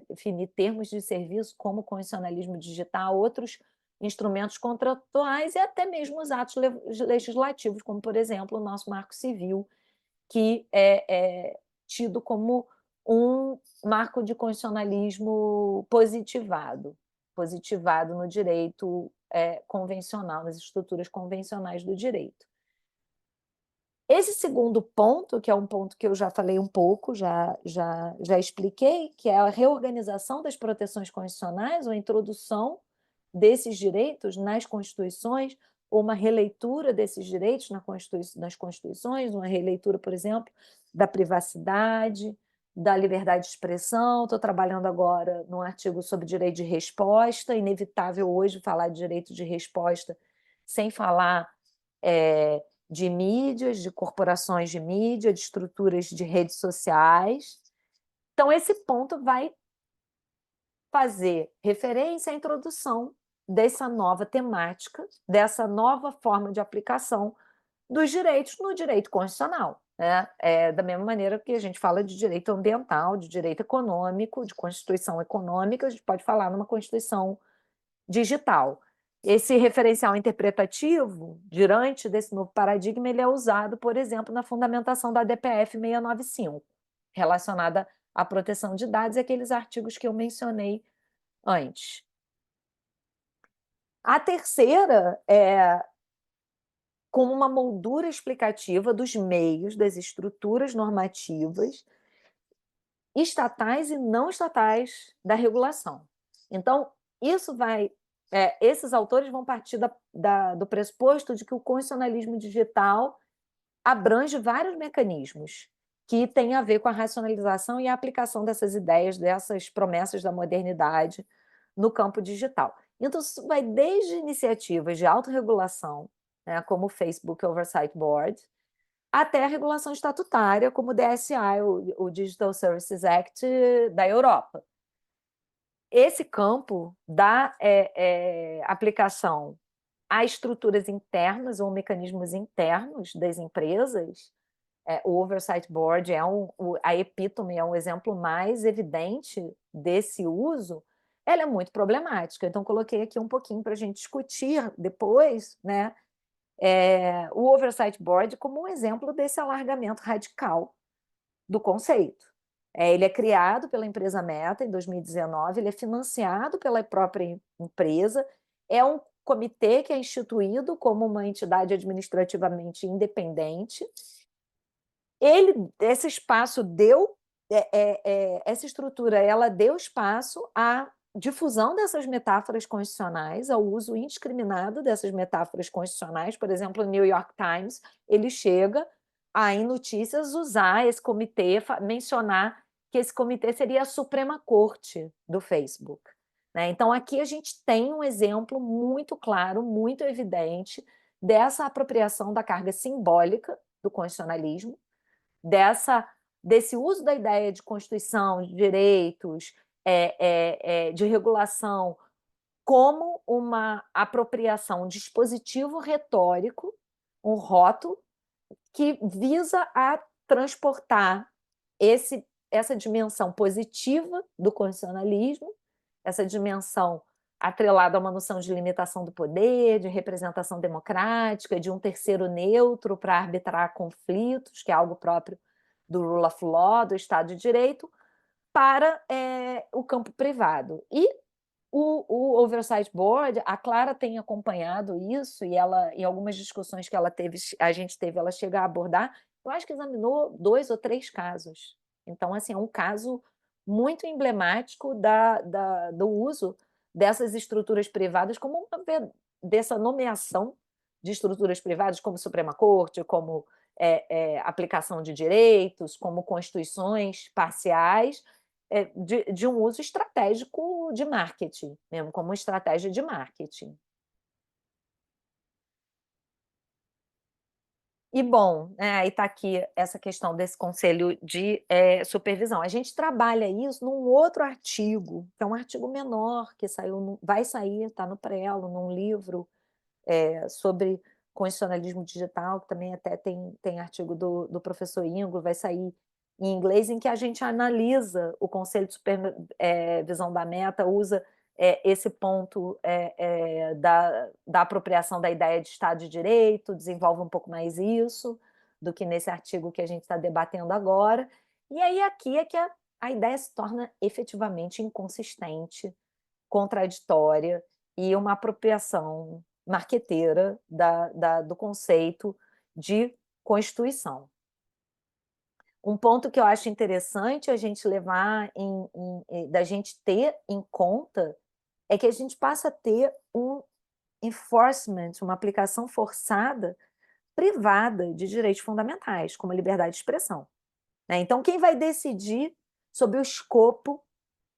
definir termos de serviço como constitucionalismo digital, outros instrumentos contratuais e até mesmo os atos legislativos, como, por exemplo, o nosso Marco Civil, que é tido como um marco de constitucionalismo positivado no direito convencional, nas estruturas convencionais do direito. Esse segundo ponto, que é um ponto que eu já falei um pouco, já expliquei, que é a reorganização das proteções constitucionais, ou a introdução desses direitos nas constituições, ou uma releitura desses direitos nas constituições, uma releitura, por exemplo, da privacidade, da liberdade de expressão. Estou trabalhando agora num artigo sobre direito de resposta, inevitável hoje falar de direito de resposta sem falar de mídias, de corporações de mídia, de estruturas de redes sociais. Então, esse ponto vai fazer referência à introdução dessa nova temática, dessa nova forma de aplicação dos direitos no direito constitucional, né? Da mesma maneira que a gente fala de direito ambiental, de direito econômico, de constituição econômica, a gente pode falar numa constituição digital. Esse referencial interpretativo, diante desse novo paradigma, ele é usado, por exemplo, na fundamentação da DPF 695, relacionada à proteção de dados e aqueles artigos que eu mencionei antes. A terceira é como uma moldura explicativa dos meios, das estruturas normativas estatais e não estatais da regulação. Então, isso vai... esses autores vão partir do pressuposto de que o constitucionalismo digital abrange vários mecanismos que têm a ver com a racionalização e a aplicação dessas ideias, dessas promessas da modernidade no campo digital. Então, isso vai desde iniciativas de autorregulação, né, como o Facebook Oversight Board, até a regulação estatutária, como o DSI, o Digital Services Act da Europa. Esse campo dá aplicação a estruturas internas ou mecanismos internos das empresas. O Oversight Board a epítome, é um exemplo mais evidente desse uso. Ela é muito problemática, então coloquei aqui um pouquinho para a gente discutir depois, né, o Oversight Board como um exemplo desse alargamento radical do conceito. Ele é criado pela empresa Meta em 2019, ele é financiado pela própria empresa, é um comitê que é instituído como uma entidade administrativamente independente. Esse espaço deu, essa estrutura, ela deu espaço à difusão dessas metáforas constitucionais, ao uso indiscriminado dessas metáforas constitucionais. Por exemplo, o New York Times, ele chega a, em notícias, usar esse comitê, mencionar que esse comitê seria a Suprema Corte do Facebook, né? Então, aqui a gente tem um exemplo muito claro, muito evidente, dessa apropriação da carga simbólica do constitucionalismo, desse uso da ideia de Constituição, de direitos, de regulação, como uma apropriação, um dispositivo retórico, um rótulo, que visa a transportar essa dimensão positiva do constitucionalismo, essa dimensão atrelada a uma noção de limitação do poder, de representação democrática, de um terceiro neutro para arbitrar conflitos, que é algo próprio do rule of law, do Estado de Direito, para o campo privado. E o Oversight Board, a Clara tem acompanhado isso, e ela, em algumas discussões que a gente teve, ela chega a abordar, eu acho que examinou 2 ou 3 casos. Então, assim, é um caso muito emblemático do uso dessas estruturas privadas, como dessa nomeação de estruturas privadas, como Suprema Corte, como aplicação de direitos, como constituições parciais, de um uso estratégico de marketing, mesmo como estratégia de marketing. E, bom, aí está aqui essa questão desse conselho de supervisão. A gente trabalha isso num outro artigo, que é um artigo menor, que vai sair, está no Prelo, num livro sobre constitucionalismo digital, que também até tem artigo do professor Ingo, vai sair em inglês, em que a gente analisa o conselho de supervisão da Meta, usa esse ponto da apropriação da ideia de Estado de Direito, desenvolve um pouco mais isso do que nesse artigo que a gente está debatendo agora. E aí aqui é que a ideia se torna efetivamente inconsistente, contraditória e uma apropriação marqueteira do conceito de Constituição. Um ponto que eu acho interessante a gente levar, da gente ter em conta, é que a gente passa a ter um enforcement, uma aplicação forçada privada de direitos fundamentais, como a liberdade de expressão, né? Então, quem vai decidir sobre o escopo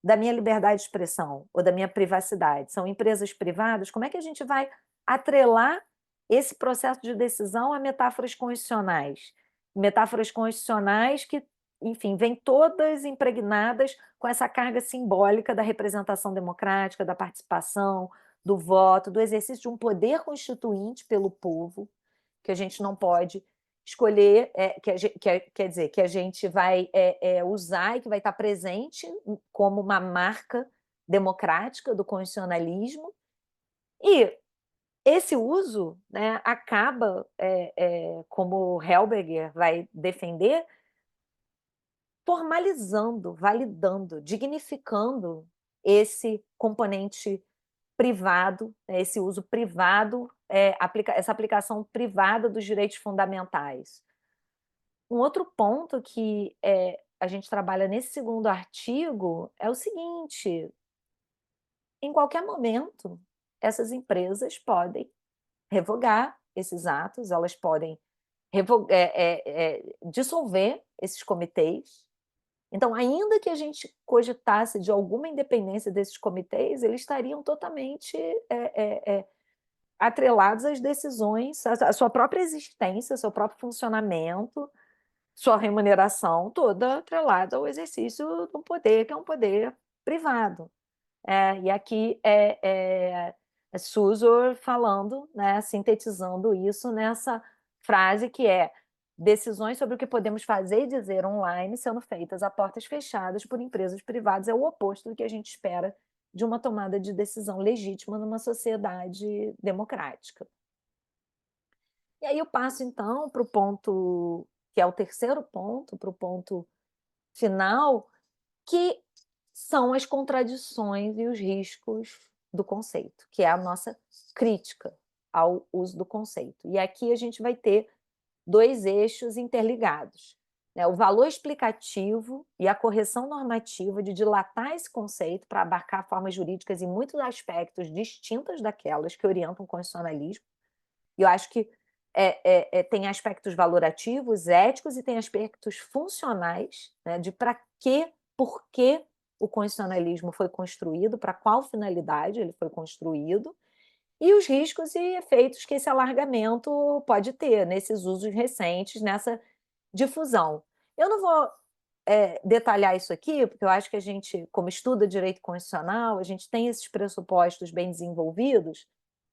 da minha liberdade de expressão ou da minha privacidade? São empresas privadas? Como é que a gente vai atrelar esse processo de decisão a metáforas constitucionais? Metáforas constitucionais que, enfim, vêm todas impregnadas com essa carga simbólica da representação democrática, da participação, do voto, do exercício de um poder constituinte pelo povo, que a gente não pode escolher, quer dizer, que a gente vai usar e que vai estar presente como uma marca democrática do constitucionalismo. E esse uso, né, acaba, como Helberger vai defender, formalizando, validando, dignificando esse componente privado, né, esse uso privado, essa aplicação privada dos direitos fundamentais. Um outro ponto que a gente trabalha nesse segundo artigo é o seguinte: em qualquer momento, essas empresas podem revogar esses atos, elas podem dissolver esses comitês. Então, ainda que a gente cogitasse de alguma independência desses comitês, eles estariam totalmente atrelados às decisões, à sua própria existência, ao seu próprio funcionamento, sua remuneração, toda atrelada ao exercício do poder, que é um poder privado. E aqui é Susor falando, né, sintetizando isso nessa frase que é: decisões sobre o que podemos fazer e dizer online sendo feitas a portas fechadas por empresas privadas é o oposto do que a gente espera de uma tomada de decisão legítima numa sociedade democrática. E aí eu passo, então, para o ponto, que é o terceiro ponto, para o ponto final, que são as contradições e os riscos do conceito, que é a nossa crítica ao uso do conceito. E aqui a gente vai ter dois eixos interligados, né? O valor explicativo e a correção normativa de dilatar esse conceito para abarcar formas jurídicas em muitos aspectos distintas daquelas que orientam o constitucionalismo. E eu acho que tem aspectos valorativos, éticos, e tem aspectos funcionais, né, de para quê, por que o constitucionalismo foi construído, para qual finalidade ele foi construído, e os riscos e efeitos que esse alargamento pode ter nesses usos recentes, nessa difusão. Eu não vou detalhar isso aqui, porque eu acho que a gente, como estuda direito constitucional, a gente tem esses pressupostos bem desenvolvidos.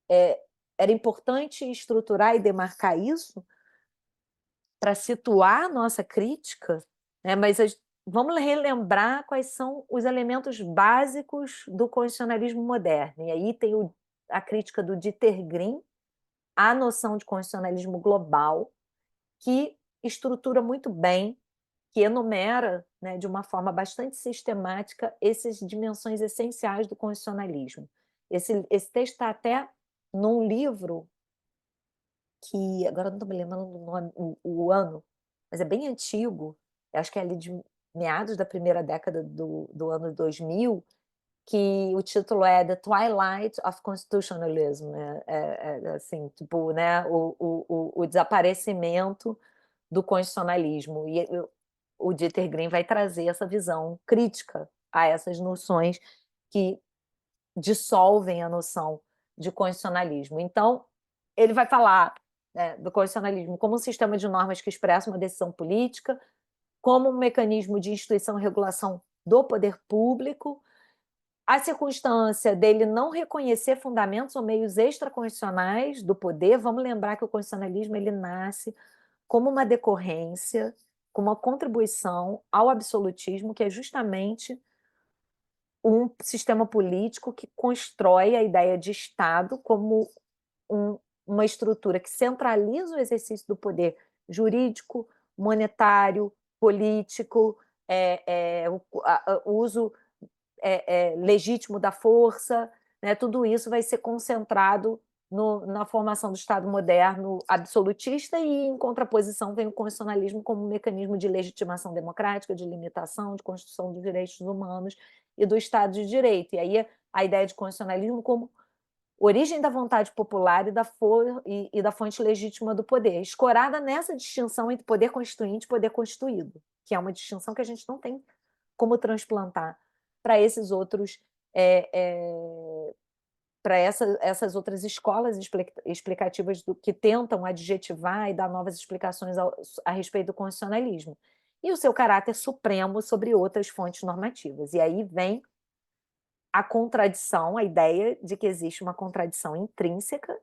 Era importante estruturar e demarcar isso para situar a nossa crítica, né? Mas vamos relembrar quais são os elementos básicos do constitucionalismo moderno. E aí tem a crítica do Dieter Green, a noção de constitucionalismo global, que estrutura muito bem, que enumera, né, de uma forma bastante sistemática essas dimensões essenciais do constitucionalismo. Esse texto está até num livro que agora não estou me lembrando do nome, o ano, mas é bem antigo, eu acho que é ali de meados da primeira década do ano 2000, que o título é The Twilight of Constitutionalism, assim, tipo, né, o desaparecimento do constitucionalismo. E o Dieter Green vai trazer essa visão crítica a essas noções que dissolvem a noção de constitucionalismo. Então, ele vai falar, né, do constitucionalismo como um sistema de normas que expressa uma decisão política, como um mecanismo de instituição e regulação do poder público. A circunstância dele não reconhecer fundamentos ou meios extraconstitucionais do poder. Vamos lembrar que o constitucionalismo ele nasce como uma decorrência, como uma contribuição ao absolutismo, que é justamente um sistema político que constrói a ideia de Estado como uma estrutura que centraliza o exercício do poder jurídico, monetário, político, o uso legítimo da força, né? Tudo isso vai ser concentrado na formação do Estado moderno absolutista, e em contraposição vem o constitucionalismo como um mecanismo de legitimação democrática, de limitação, de construção dos direitos humanos e do Estado de Direito. E aí a ideia de constitucionalismo como origem da vontade popular e da fonte legítima do poder, escorada nessa distinção entre poder constituinte e poder constituído, que é uma distinção que a gente não tem como transplantar para esses outros, para essas outras escolas explicativas que tentam adjetivar e dar novas explicações a respeito do constitucionalismo, e o seu caráter supremo sobre outras fontes normativas. E aí vem a contradição, a ideia de que existe uma contradição intrínseca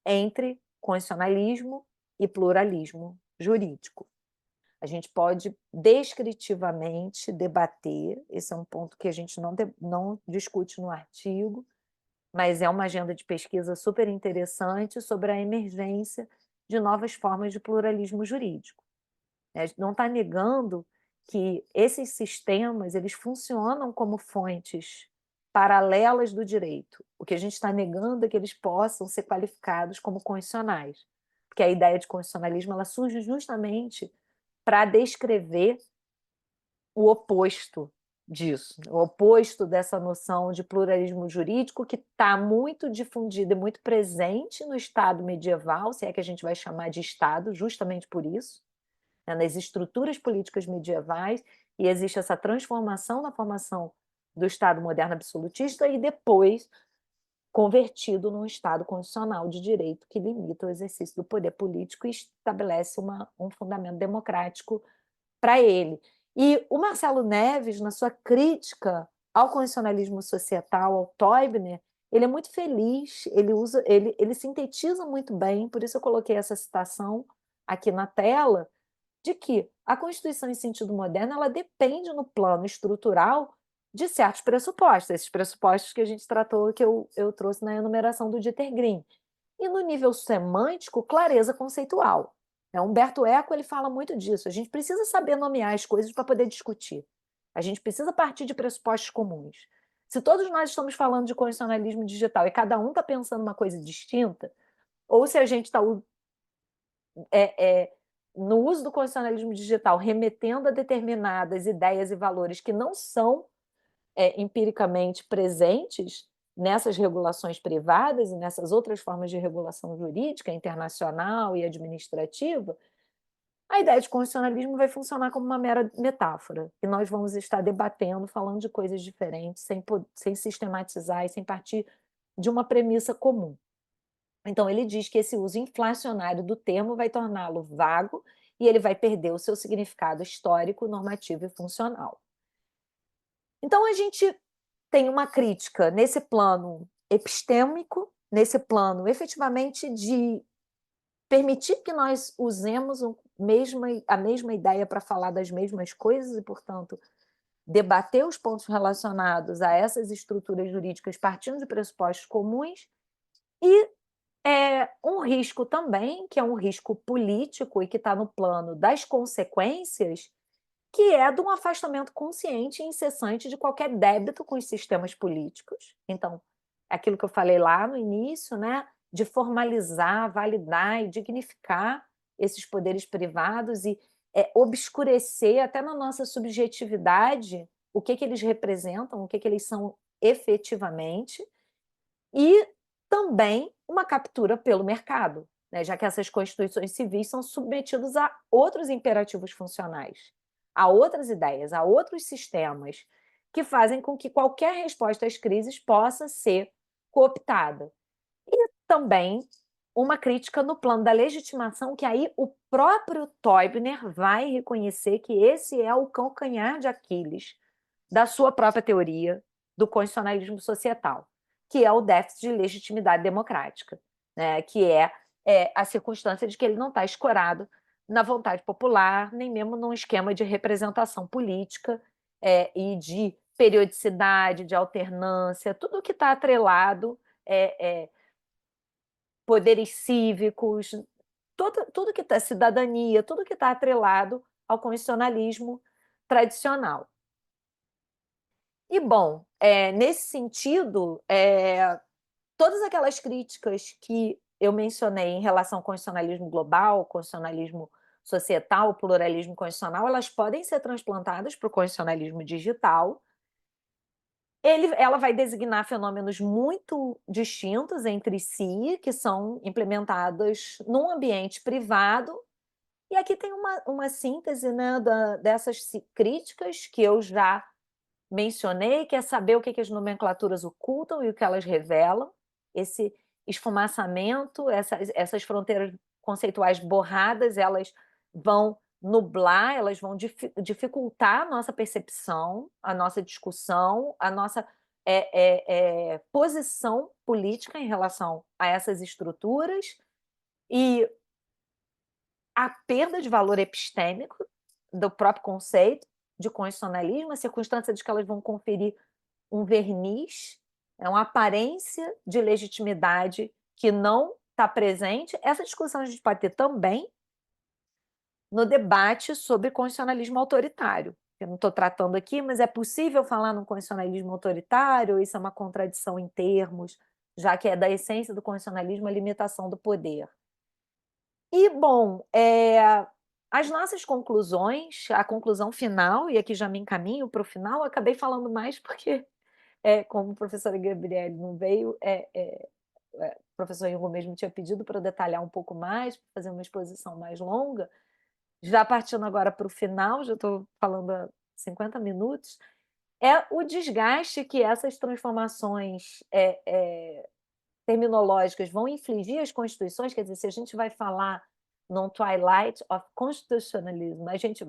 entre constitucionalismo e pluralismo jurídico. A gente pode descritivamente debater, esse é um ponto que a gente não discute no artigo, mas é uma agenda de pesquisa super interessante sobre a emergência de novas formas de pluralismo jurídico. A gente não está negando que esses sistemas eles funcionam como fontes paralelas do direito. O que a gente está negando é que eles possam ser qualificados como constitucionais, porque a ideia de constitucionalismo ela surge justamente para descrever o oposto disso, o oposto dessa noção de pluralismo jurídico que está muito difundida e muito presente no Estado medieval, se é que a gente vai chamar de Estado, justamente por isso, né, nas estruturas políticas medievais, e existe essa transformação na formação do Estado moderno absolutista e depois convertido num Estado constitucional de direito que limita o exercício do poder político e estabelece um fundamento democrático para ele. E o Marcelo Neves, na sua crítica ao constitucionalismo societal, ao Teubner, ele é muito feliz, ele sintetiza muito bem, por isso eu coloquei essa citação aqui na tela, de que a Constituição em sentido moderno ela depende no plano estrutural de certos pressupostos, esses pressupostos que a gente tratou, que eu trouxe na enumeração do Dieter Green. E no nível semântico, clareza conceitual. Humberto Eco ele fala muito disso. A gente precisa saber nomear as coisas para poder discutir. A gente precisa partir de pressupostos comuns. Se todos nós estamos falando de constitucionalismo digital e cada um está pensando uma coisa distinta, ou se a gente está no uso do constitucionalismo digital remetendo a determinadas ideias e valores que não são empiricamente presentes nessas regulações privadas e nessas outras formas de regulação jurídica, internacional e administrativa, a ideia de constitucionalismo vai funcionar como uma mera metáfora, e nós vamos estar debatendo, falando de coisas diferentes, sem sistematizar e sem partir de uma premissa comum. Então, ele diz que esse uso inflacionário do termo vai torná-lo vago e ele vai perder o seu significado histórico, normativo e funcional. Então, a gente tem uma crítica nesse plano epistêmico, nesse plano efetivamente de permitir que nós usemos a mesma ideia para falar das mesmas coisas e, portanto, debater os pontos relacionados a essas estruturas jurídicas partindo de pressupostos comuns, e um risco também, que é um risco político e que está no plano das consequências, que é de um afastamento consciente e incessante de qualquer débito com os sistemas políticos. Então, aquilo que eu falei lá no início, né, de formalizar, validar e dignificar esses poderes privados e obscurecer até na nossa subjetividade o que eles representam, o que eles são efetivamente, e também uma captura pelo mercado, né, já que essas constituições civis são submetidas a outros imperativos funcionais, a outras ideias, a outros sistemas que fazem com que qualquer resposta às crises possa ser cooptada. E também uma crítica no plano da legitimação, que aí o próprio Teubner vai reconhecer que esse é o calcanhar de Aquiles da sua própria teoria do constitucionalismo societal, que é o déficit de legitimidade democrática, né? Que é a circunstância de que ele não está escorado na vontade popular, nem mesmo num esquema de representação política e de periodicidade, de alternância, tudo que está atrelado, poderes cívicos, tudo que está, cidadania, tudo que está atrelado ao constitucionalismo tradicional. E, bom, nesse sentido, todas aquelas críticas que eu mencionei em relação ao constitucionalismo global, constitucionalismo societal, pluralismo constitucional, elas podem ser transplantadas para o constitucionalismo digital, Ela vai designar fenômenos muito distintos entre si, que são implementados num ambiente privado. E aqui tem uma síntese, né, dessas críticas que eu já mencionei, que é saber o que as nomenclaturas ocultam e o que elas revelam, esse esfumaçamento, essas fronteiras conceituais borradas, elas vão nublar, elas vão dificultar a nossa percepção, a nossa discussão, a nossa posição política em relação a essas estruturas e a perda de valor epistêmico do próprio conceito de constitucionalismo, a circunstância de que elas vão conferir um verniz, uma aparência de legitimidade que não está presente. Essa discussão a gente pode ter também no debate sobre constitucionalismo autoritário. Eu não estou tratando aqui, mas é possível falar num constitucionalismo autoritário? Isso é uma contradição em termos, já que é da essência do constitucionalismo a limitação do poder. E, bom, as nossas conclusões, a conclusão final, e aqui já me encaminho para o final, acabei falando mais porque, como a professora Gabriele não veio, o professor Hugo mesmo tinha pedido para eu detalhar um pouco mais, para fazer uma exposição mais longa. Já partindo agora para o final, já estou falando há 50 minutos, é o desgaste que essas transformações terminológicas vão infligir às constituições. Quer dizer, se a gente vai falar num twilight of constitutionalism, a gente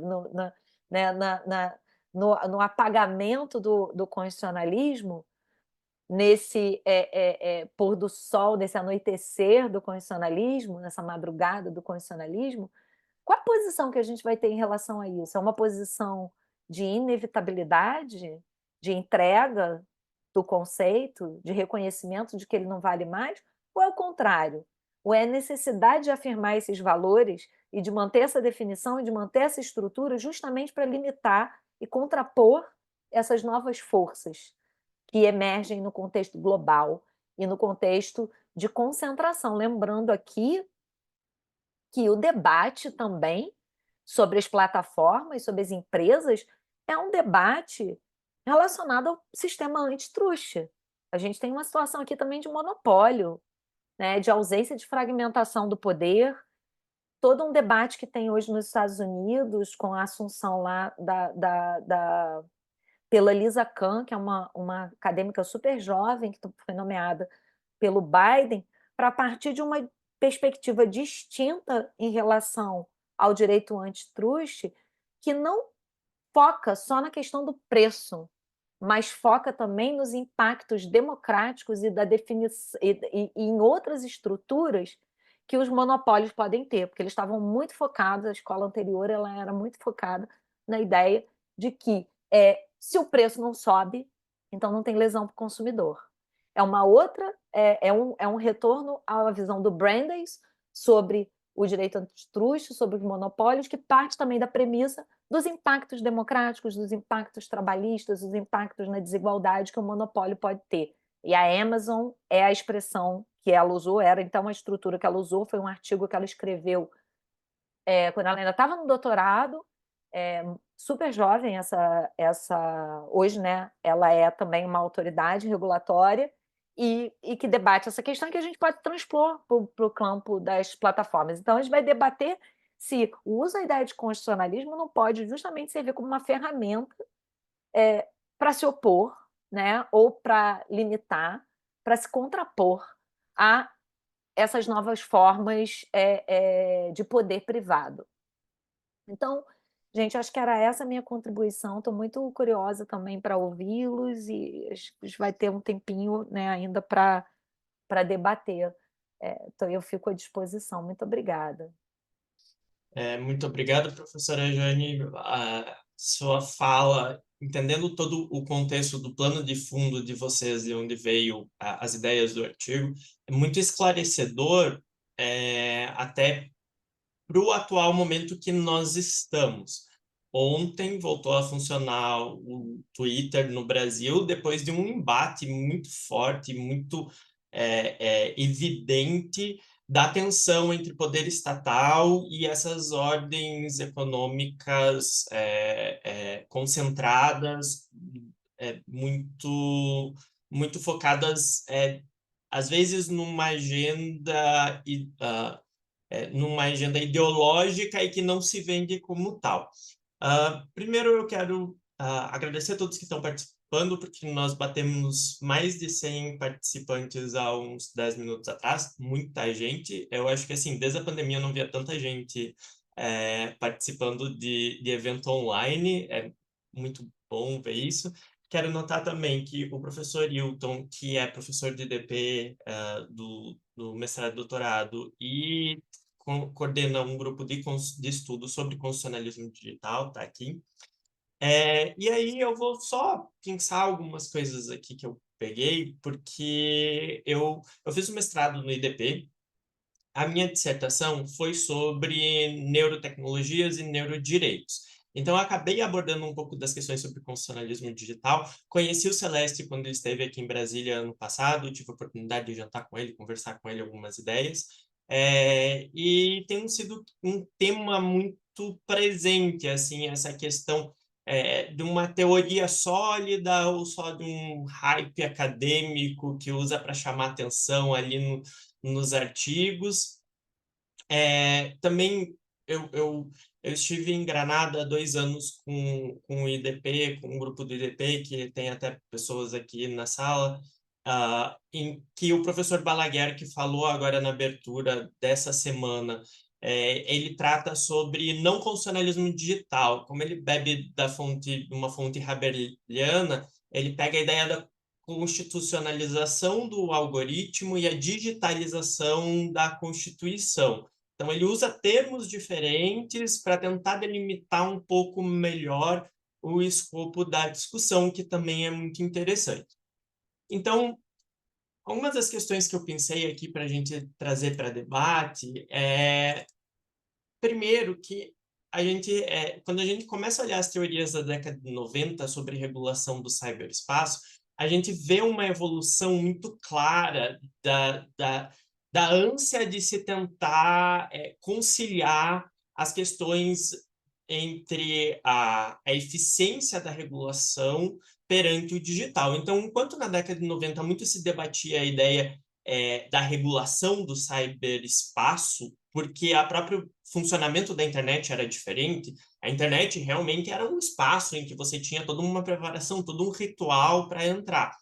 no apagamento do constitucionalismo, nesse pôr do sol, nesse anoitecer do constitucionalismo, nessa madrugada do constitucionalismo, qual a posição que a gente vai ter em relação a isso? É uma posição de inevitabilidade, de entrega do conceito, de reconhecimento de que ele não vale mais? Ou é o contrário? Ou é a necessidade de afirmar esses valores e de manter essa definição e de manter essa estrutura justamente para limitar e contrapor essas novas forças que emergem no contexto global e no contexto de concentração? Lembrando aqui que o debate também sobre as plataformas, sobre as empresas, é um debate relacionado ao sistema antitruste. A gente tem uma situação aqui também de monopólio, né, de ausência de fragmentação do poder, todo um debate que tem hoje nos Estados Unidos, com a assunção lá pela Lisa Khan, que é uma acadêmica super jovem, que foi nomeada pelo Biden, para, a partir de uma perspectiva distinta em relação ao direito antitruste, que não foca só na questão do preço, mas foca também nos impactos democráticos e em outras estruturas que os monopólios podem ter, porque eles estavam muito focados, a escola anterior ela era muito focada na ideia de que se o preço não sobe, então não tem lesão para o consumidor. É uma outra, é um retorno à visão do Brandeis sobre o direito antitruste, sobre os monopólios, que parte também da premissa dos impactos democráticos, dos impactos trabalhistas, dos impactos na desigualdade que o monopólio pode ter. E a Amazon é a expressão que ela usou, era então a estrutura que ela usou, foi um artigo que ela escreveu quando ela ainda estava no doutorado, super jovem, hoje, né, ela é também uma autoridade regulatória e que debate essa questão que a gente pode transpor para o campo das plataformas. Então, a gente vai debater se o uso da ideia de constitucionalismo não pode justamente servir como uma ferramenta para se opor, né, ou para limitar, para se contrapor a essas novas formas de poder privado. Então, gente, acho que era essa a minha contribuição. Estou muito curiosa também para ouvi-los e a gente vai ter um tempinho, né, ainda para debater. Então, eu fico à disposição. Muito obrigada. Muito obrigado, professora Jane. A sua fala, entendendo todo o contexto do plano de fundo de vocês, de onde veio as ideias do artigo, é muito esclarecedor, até para o atual momento que nós estamos. Ontem voltou a funcionar o Twitter no Brasil, depois de um embate muito forte, muito evidente da tensão entre poder estatal e essas ordens econômicas concentradas muito focadas, às vezes, numa agenda ideológica e que não se vende como tal. Primeiro, eu quero agradecer a todos que estão participando, porque nós batemos mais de 100 participantes há uns 10 minutos atrás, muita gente. Eu acho que, assim, desde a pandemia eu não via tanta gente participando de evento online, é muito bom ver isso. Quero notar também que o professor Hilton, que é professor de DP do mestrado e doutorado e coordena um grupo de estudo sobre constitucionalismo digital, está aqui. E aí eu vou só pensar algumas coisas aqui que eu peguei, porque eu fiz o mestrado no IDP. A minha dissertação foi sobre neurotecnologias e neurodireitos. Então, eu acabei abordando um pouco das questões sobre constitucionalismo digital. Conheci o Celeste quando ele esteve aqui em Brasília ano passado, tive a oportunidade de jantar com ele, conversar com ele algumas ideias. E tem sido um tema muito presente, assim, essa questão de uma teoria sólida ou só de um hype acadêmico que usa para chamar atenção ali nos artigos. Também eu estive em Granada há 2 anos com o IDP, com um grupo do IDP, que tem até pessoas aqui na sala, em que o professor Balaguer, que falou agora na abertura dessa semana, ele trata sobre não constitucionalismo digital. Como ele bebe de uma fonte haberliana, ele pega a ideia da constitucionalização do algoritmo e a digitalização da Constituição. Então, ele usa termos diferentes para tentar delimitar um pouco melhor o escopo da discussão, que também é muito interessante. Então, algumas das questões que eu pensei aqui para a gente trazer para debate primeiro, que quando a gente começa a olhar as teorias da década de 90 sobre regulação do ciberespaço, a gente vê uma evolução muito clara da ânsia de se tentar conciliar as questões entre a eficiência da regulação perante o digital. Então, enquanto na década de 90 muito se debatia a ideia da regulação do ciberespaço, porque o próprio funcionamento da internet era diferente, a internet realmente era um espaço em que você tinha toda uma preparação, todo um ritual para entrar.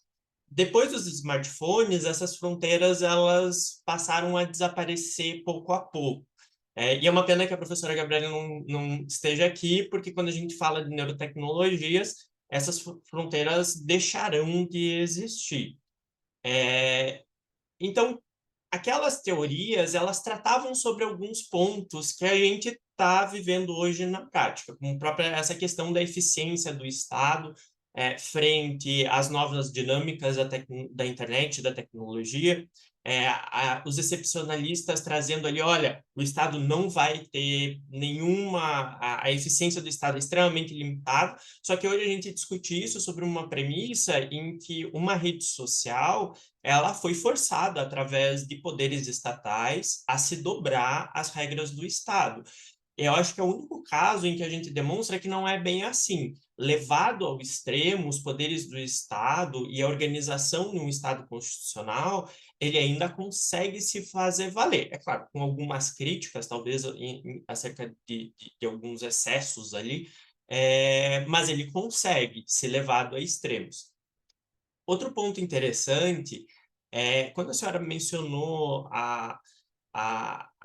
Depois dos smartphones, essas fronteiras elas passaram a desaparecer pouco a pouco. E é uma pena que a professora Gabriela não esteja aqui, porque quando a gente fala de neurotecnologias, essas fronteiras deixarão de existir. Então, aquelas teorias, elas tratavam sobre alguns pontos que a gente está vivendo hoje na prática, como própria essa questão da eficiência do Estado frente às novas dinâmicas da internet, da tecnologia, os excepcionalistas trazendo ali, olha, o Estado não vai ter a eficiência do Estado é extremamente limitada, só que hoje a gente discute isso sobre uma premissa em que uma rede social ela foi forçada, através de poderes estatais, a se dobrar às regras do Estado. Eu acho que é o único caso em que a gente demonstra que não é bem assim. Levado ao extremo, os poderes do Estado e a organização de um Estado constitucional, ele ainda consegue se fazer valer. É claro, com algumas críticas, talvez, acerca de alguns excessos ali, mas ele consegue ser levado a extremos. Outro ponto interessante quando a senhora mencionou a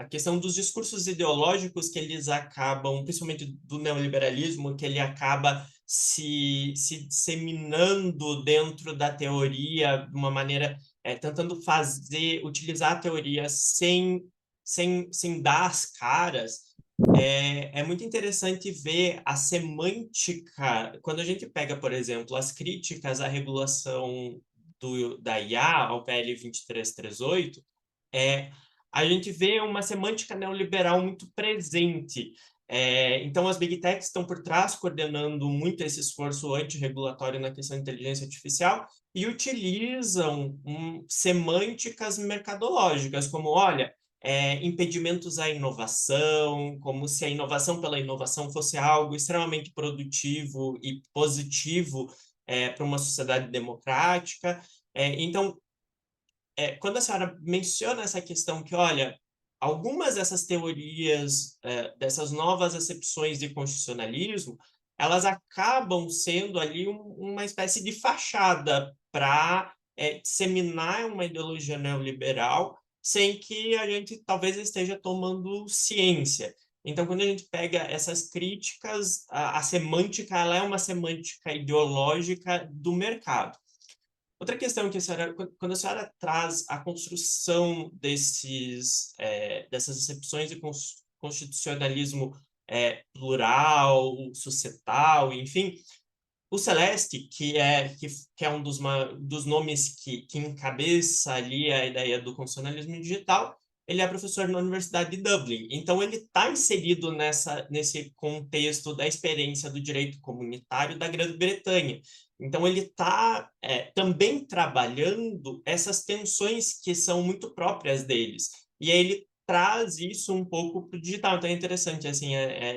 questão dos discursos ideológicos que eles acabam, principalmente do neoliberalismo, que ele acaba se disseminando dentro da teoria de uma maneira, tentando utilizar a teoria sem dar as caras. É muito interessante ver a semântica, quando a gente pega, por exemplo, as críticas à regulação da IA, ao PL 2338, a gente vê uma semântica neoliberal muito presente. Então, as Big Techs estão por trás, coordenando muito esse esforço antirregulatório na questão de inteligência artificial e utilizam semânticas mercadológicas, como, olha, impedimentos à inovação, como se a inovação pela inovação fosse algo extremamente produtivo e positivo para uma sociedade democrática. Então, quando a senhora menciona essa questão que, olha, algumas dessas teorias, dessas novas acepções de constitucionalismo, elas acabam sendo ali uma espécie de fachada para disseminar uma ideologia neoliberal sem que a gente talvez esteja tomando ciência. Então, quando a gente pega essas críticas, a semântica ela é uma semântica ideológica do mercado. Outra questão que quando a senhora traz a construção dessas acepções de constitucionalismo plural, societal, enfim, o Celeste, que é um dos nomes que encabeça ali a ideia do constitucionalismo digital, ele é professor na Universidade de Dublin. Então, ele está inserido nesse contexto da experiência do direito comunitário da Grã-Bretanha. Então, ele está também trabalhando essas tensões que são muito próprias deles. E aí ele traz isso um pouco para o digital. Então, é interessante, assim,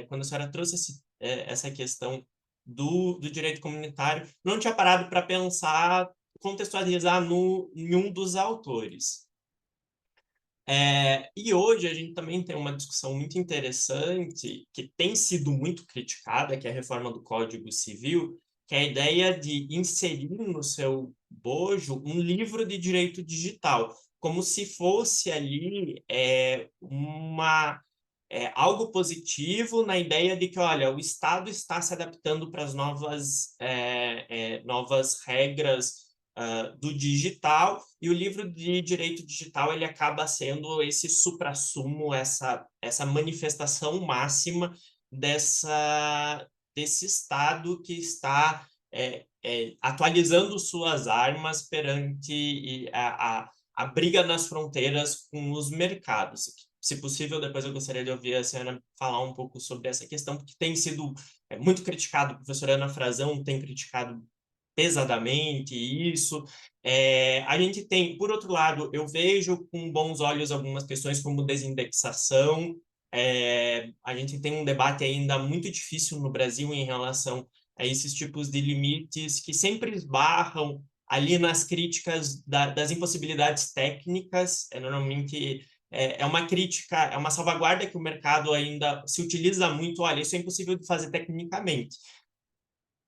quando a senhora trouxe essa questão do direito comunitário, não tinha parado para pensar, contextualizar em um dos autores. E hoje a gente também tem uma discussão muito interessante, que tem sido muito criticada, que é a reforma do Código Civil, que é a ideia de inserir no seu bojo um livro de direito digital, como se fosse ali algo positivo na ideia de que, olha, o Estado está se adaptando para as novas regras do digital, e o livro de direito digital ele acaba sendo esse suprassumo, essa manifestação máxima desse Estado que está atualizando suas armas perante a briga nas fronteiras com os mercados. Se possível, depois eu gostaria de ouvir a senhora falar um pouco sobre essa questão, porque tem sido muito criticado. A professora Ana Frazão tem criticado pesadamente isso. A gente tem, por outro lado, eu vejo com bons olhos algumas questões como desindexação. A gente tem um debate ainda muito difícil no Brasil em relação a esses tipos de limites que sempre esbarram ali nas críticas das impossibilidades técnicas. Normalmente é uma crítica, é uma salvaguarda que o mercado ainda se utiliza muito. Olha, isso é impossível de fazer tecnicamente.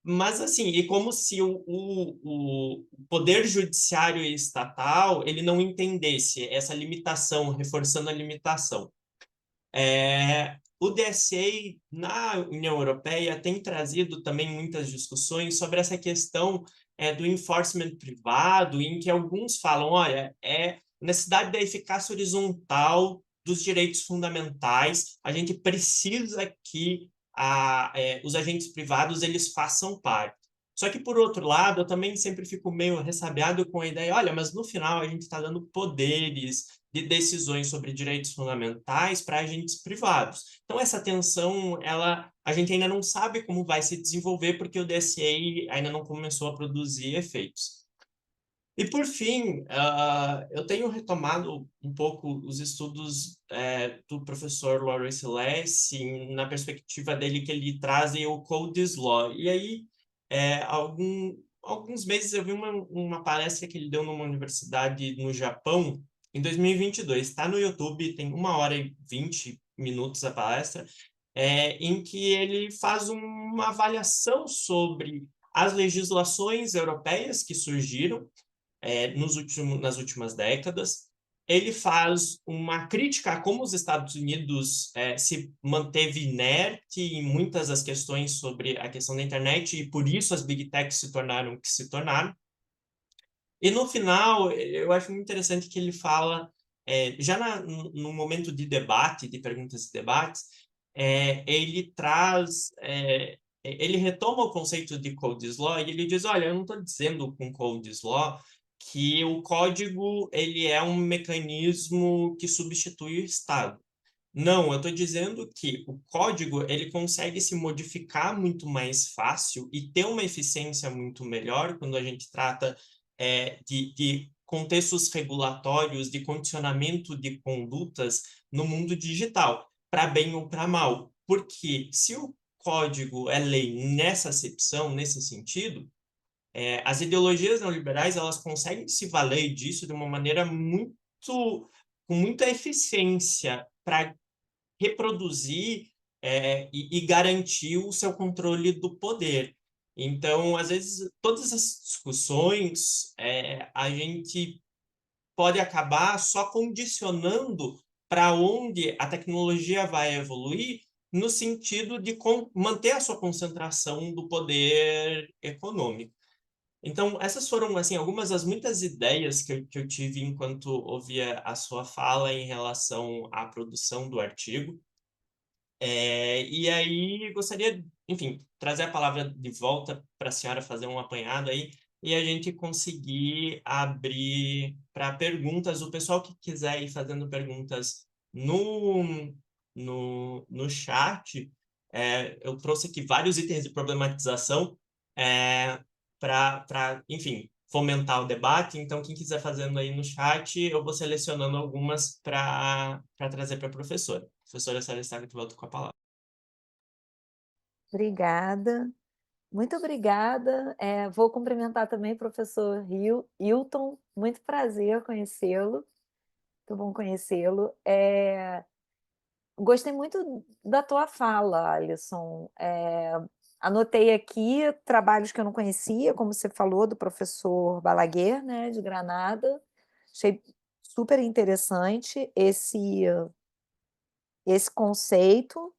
Mas, assim, e como se o poder judiciário e estatal ele não entendesse essa limitação, reforçando a limitação. O DSA, na União Europeia, tem trazido também muitas discussões sobre essa questão do enforcement privado, em que alguns falam, olha, necessidade da eficácia horizontal dos direitos fundamentais, a gente precisa que os agentes privados eles façam parte. Só que, por outro lado, eu também sempre fico meio ressabiado com a ideia, olha, mas no final a gente está dando poderes de decisões sobre direitos fundamentais para agentes privados. Então, essa tensão, a gente ainda não sabe como vai se desenvolver, porque o DSA ainda não começou a produzir efeitos. E, por fim, eu tenho retomado um pouco os estudos do professor Lawrence Lessig, na perspectiva dele que ele traz o Codes Law. E aí, alguns meses eu vi uma palestra que ele deu numa universidade no Japão, em 2022. Está no YouTube, tem 1h20 a palestra, em que ele faz uma avaliação sobre as legislações europeias que surgiram nas últimas décadas. Ele faz uma crítica a como os Estados Unidos se manteve inerte em muitas das questões sobre a questão da internet, e por isso as big techs se tornaram o que se tornaram. E no final, eu acho muito interessante que ele fala, já no momento de debate, de perguntas e debates, ele traz, ele retoma o conceito de Codes Law e ele diz, olha, eu não estou dizendo com Codes Law que o código ele é um mecanismo que substitui o Estado. Não, eu estou dizendo que o código ele consegue se modificar muito mais fácil e ter uma eficiência muito melhor quando a gente trata de contextos regulatórios, de condicionamento de condutas no mundo digital, para bem ou para mal. Porque se o código é lei nessa acepção, nesse sentido, as ideologias neoliberais, elas conseguem se valer disso de uma maneira com muita eficiência para reproduzir e garantir o seu controle do poder. Então, às vezes, todas essas discussões, a gente pode acabar só condicionando para onde a tecnologia vai evoluir, no sentido de manter a sua concentração do poder econômico. Então, essas foram assim algumas das muitas ideias que eu tive enquanto ouvia a sua fala em relação à produção do artigo. E aí, gostaria, enfim, trazer a palavra de volta para a senhora fazer um apanhado aí e a gente conseguir abrir para perguntas. O pessoal que quiser ir fazendo perguntas no chat, eu trouxe aqui vários itens de problematização enfim, fomentar o debate. Então, quem quiser fazendo aí no chat, eu vou selecionando algumas para trazer para a professora. Professora Celestine, que volta com a palavra. Obrigada, muito obrigada. Vou cumprimentar também o professor Hilton, muito prazer conhecê-lo, muito bom conhecê-lo. Gostei muito da tua fala, Alisson. Anotei aqui trabalhos que eu não conhecia, como você falou, do professor Balaguer, né, de Granada. Achei super interessante esse conceito.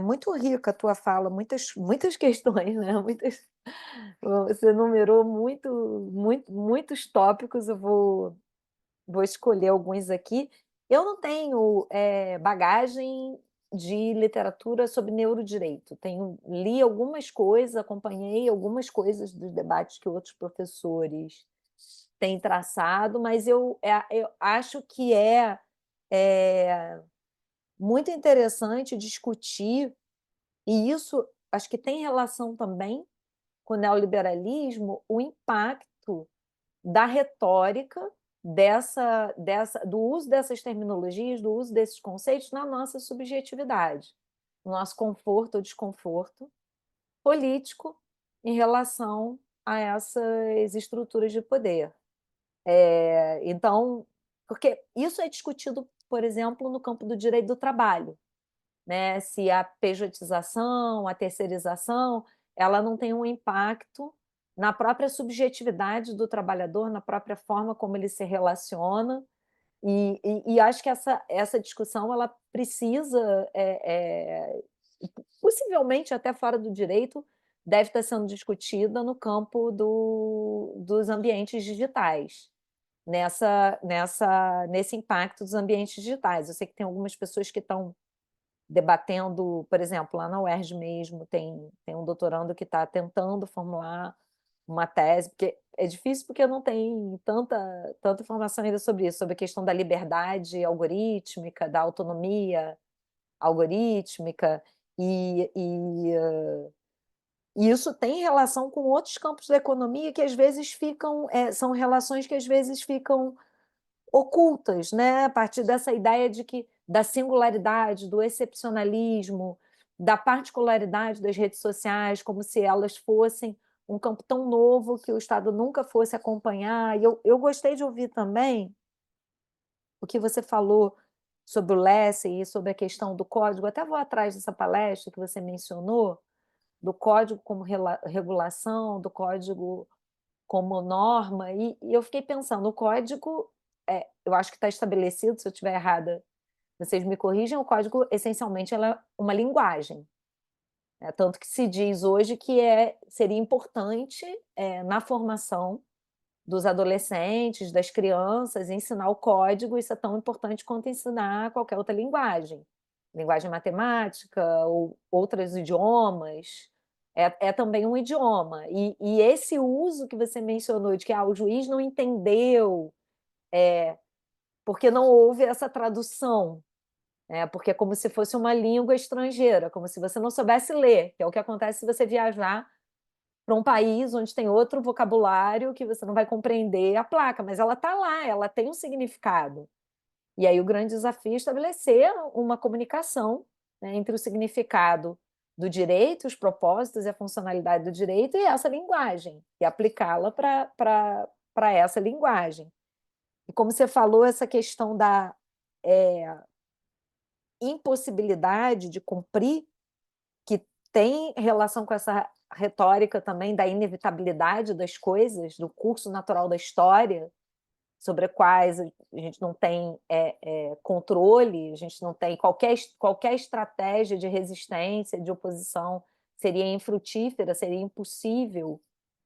Muito rica a tua fala, muitas questões, né? Você numerou muitos tópicos, eu vou escolher alguns aqui. Eu não tenho bagagem de literatura sobre neurodireito. Li algumas coisas, acompanhei algumas coisas dos debates que outros professores têm traçado, mas eu acho que é muito interessante discutir, e isso acho que tem relação também com o neoliberalismo, o impacto da retórica do uso dessas terminologias, do uso desses conceitos na nossa subjetividade, no nosso conforto ou desconforto político em relação a essas estruturas de poder. Então, porque isso é discutido, por exemplo, no campo do direito do trabalho, né? Se a pejotização, a terceirização, ela não tem um impacto na própria subjetividade do trabalhador, na própria forma como ele se relaciona, e acho que essa discussão ela precisa, possivelmente até fora do direito, deve estar sendo discutida no campo dos ambientes digitais, nesse impacto dos ambientes digitais. Eu sei que tem algumas pessoas que estão debatendo, por exemplo, lá na UERJ mesmo, tem um doutorando que está tentando formular uma tese, porque é difícil porque não tem tanta informação ainda sobre isso, sobre a questão da liberdade algorítmica, da autonomia algorítmica, e isso tem relação com outros campos da economia que às vezes são relações que às vezes ficam ocultas, né? A partir dessa ideia da singularidade, do excepcionalismo, da particularidade das redes sociais, como se elas fossem um campo tão novo que o Estado nunca fosse acompanhar. E eu gostei de ouvir também o que você falou sobre o Lessig e sobre a questão do código. Até vou atrás dessa palestra que você mencionou, do código como regulação, do código como norma, e eu fiquei pensando, o código, eu acho que está estabelecido, se eu estiver errada, vocês me corrigem, o código, essencialmente, ela é uma linguagem, né? Tanto que se diz hoje que seria importante, na formação dos adolescentes, das crianças, ensinar o código, isso é tão importante quanto ensinar qualquer outra linguagem matemática ou outros idiomas, é também um idioma. E esse uso que você mencionou de que o juiz não entendeu, porque não houve essa tradução, porque é como se fosse uma língua estrangeira, como se você não soubesse ler, que é o que acontece se você viajar para um país onde tem outro vocabulário que você não vai compreender a placa, mas ela está lá, ela tem um significado. E aí o grande desafio é estabelecer uma comunicação, né, entre o significado do direito, os propósitos e a funcionalidade do direito e essa linguagem, e aplicá-la para essa linguagem. E como você falou, essa questão da impossibilidade de cumprir, que tem relação com essa retórica também da inevitabilidade das coisas, do curso natural da história, sobre quais a gente não tem controle, a gente não tem qualquer estratégia de resistência, de oposição, seria infrutífera, seria impossível.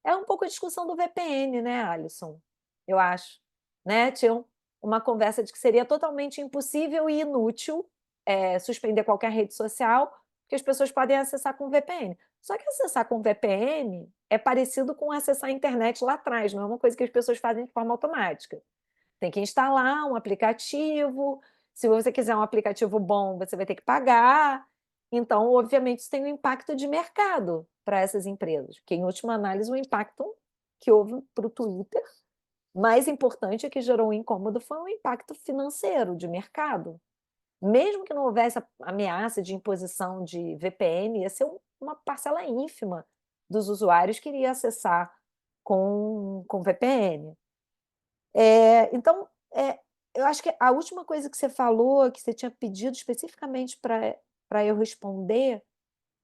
É um pouco a discussão do VPN, né, Alisson? Eu acho. Né? Tinha uma conversa de que seria totalmente impossível e inútil suspender qualquer rede social, porque as pessoas podem acessar com VPN. Só que acessar com VPN é parecido com acessar a internet lá atrás, não é uma coisa que as pessoas fazem de forma automática. Tem que instalar um aplicativo, se você quiser um aplicativo bom, você vai ter que pagar. Então, obviamente, isso tem um impacto de mercado para essas empresas, porque, em última análise, o impacto que houve para o Twitter, mais importante, que gerou um incômodo, foi um impacto financeiro, de mercado. Mesmo que não houvesse ameaça de imposição de VPN, ia ser uma parcela ínfima dos usuários que iria acessar com VPN. Então, eu acho que a última coisa que você falou, que você tinha pedido especificamente para eu responder,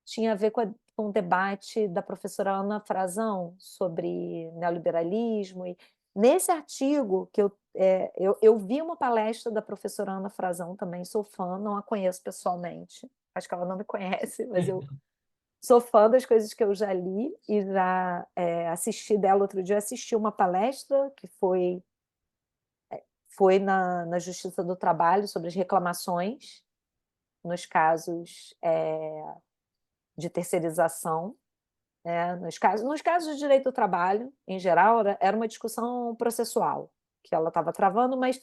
tinha a ver com o debate da professora Ana Frazão sobre neoliberalismo. E nesse artigo que eu vi uma palestra da professora Ana Frazão também, sou fã, não a conheço pessoalmente, acho que ela não me conhece, mas eu sou fã das coisas que eu já li e já assisti dela. Outro dia assisti uma palestra que foi na Justiça do Trabalho sobre as reclamações nos casos de terceirização, nos casos de direito do trabalho, em geral, era uma discussão processual que ela estava travando, mas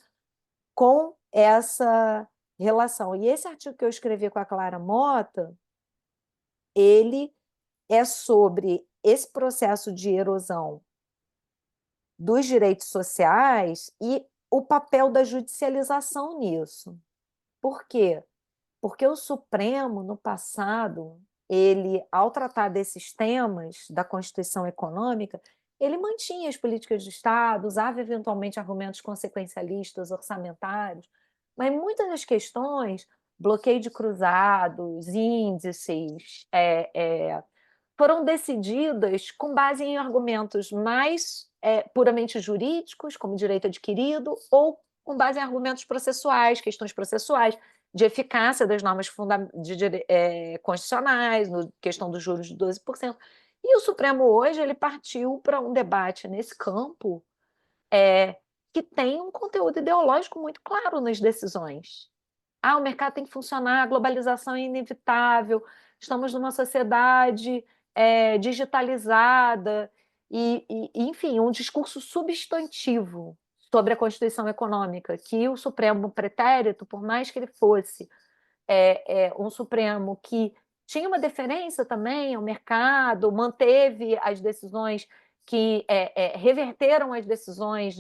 com essa relação. E esse artigo que eu escrevi com a Clara Mota, ele é sobre esse processo de erosão dos direitos sociais e o papel da judicialização nisso. Por quê? Porque o Supremo, no passado, ele, ao tratar desses temas da Constituição Econômica, ele mantinha as políticas de Estado, usava eventualmente argumentos consequencialistas, orçamentários, mas muitas das questões, bloqueio de cruzados, índices, foram decididas com base em argumentos mais puramente jurídicos, como direito adquirido, ou com base em argumentos processuais, questões processuais, de eficácia das normas constitucionais, na questão dos juros de 12%. E o Supremo hoje ele partiu para um debate nesse campo que tem um conteúdo ideológico muito claro nas decisões. O mercado tem que funcionar, a globalização é inevitável, estamos numa sociedade digitalizada, enfim, um discurso substantivo sobre a Constituição Econômica, que o Supremo pretérito, por mais que ele fosse um Supremo que tinha uma deferência também ao mercado, manteve as decisões que reverteram as decisões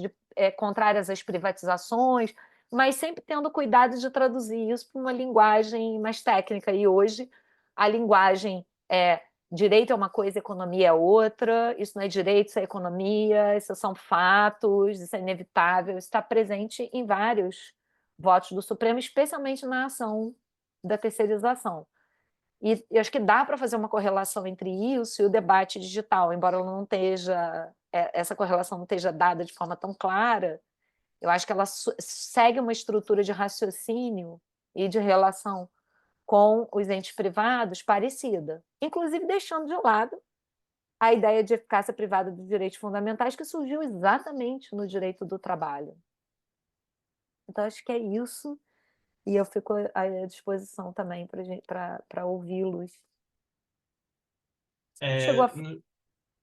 contrárias às privatizações, mas sempre tendo cuidado de traduzir isso para uma linguagem mais técnica. E hoje a linguagem direito é uma coisa, economia é outra, isso não é direito, isso é economia, isso são fatos, isso é inevitável, isso está presente em vários votos do Supremo, especialmente na ação da terceirização. E eu acho que dá para fazer uma correlação entre isso e o debate digital, embora ela não esteja, essa correlação não esteja dada de forma tão clara. Eu acho que ela segue uma estrutura de raciocínio e de relação com os entes privados parecida, inclusive deixando de lado a ideia de eficácia privada dos direitos fundamentais, que surgiu exatamente no direito do trabalho. Então, acho que é isso, e eu fico à disposição também para ouvi-los. Chegou a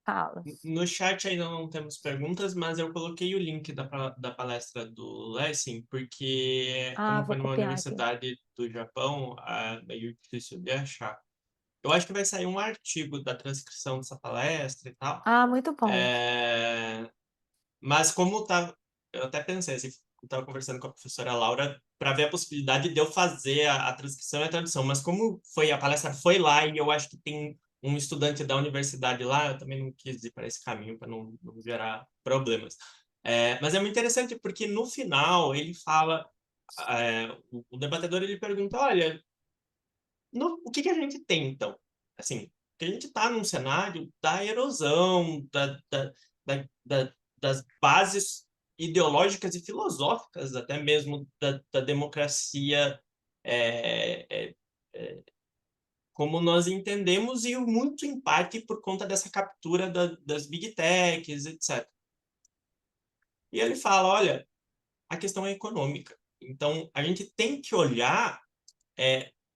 fala. No chat ainda não temos perguntas, mas eu coloquei o link da palestra do Lessing, porque como foi numa universidade do Japão, é meio difícil de achar. Eu acho que vai sair um artigo da transcrição dessa palestra e tal. Muito bom. Mas como tá, eu até pensei assim, estava conversando com a professora Laura para ver a possibilidade de eu fazer a transcrição e a tradução, mas como a palestra foi lá e eu acho que tem um estudante da universidade lá, eu também não quis ir para esse caminho para não gerar problemas. Mas é muito interessante porque no final ele fala, o debatedor ele pergunta, olha, o que a gente tem então? Assim, que a gente está num cenário da erosão, das bases ideológicas e filosóficas, até mesmo da democracia como nós entendemos, e muito empate por conta dessa captura das big techs, etc. E ele fala, olha, a questão é econômica. Então, a gente tem que olhar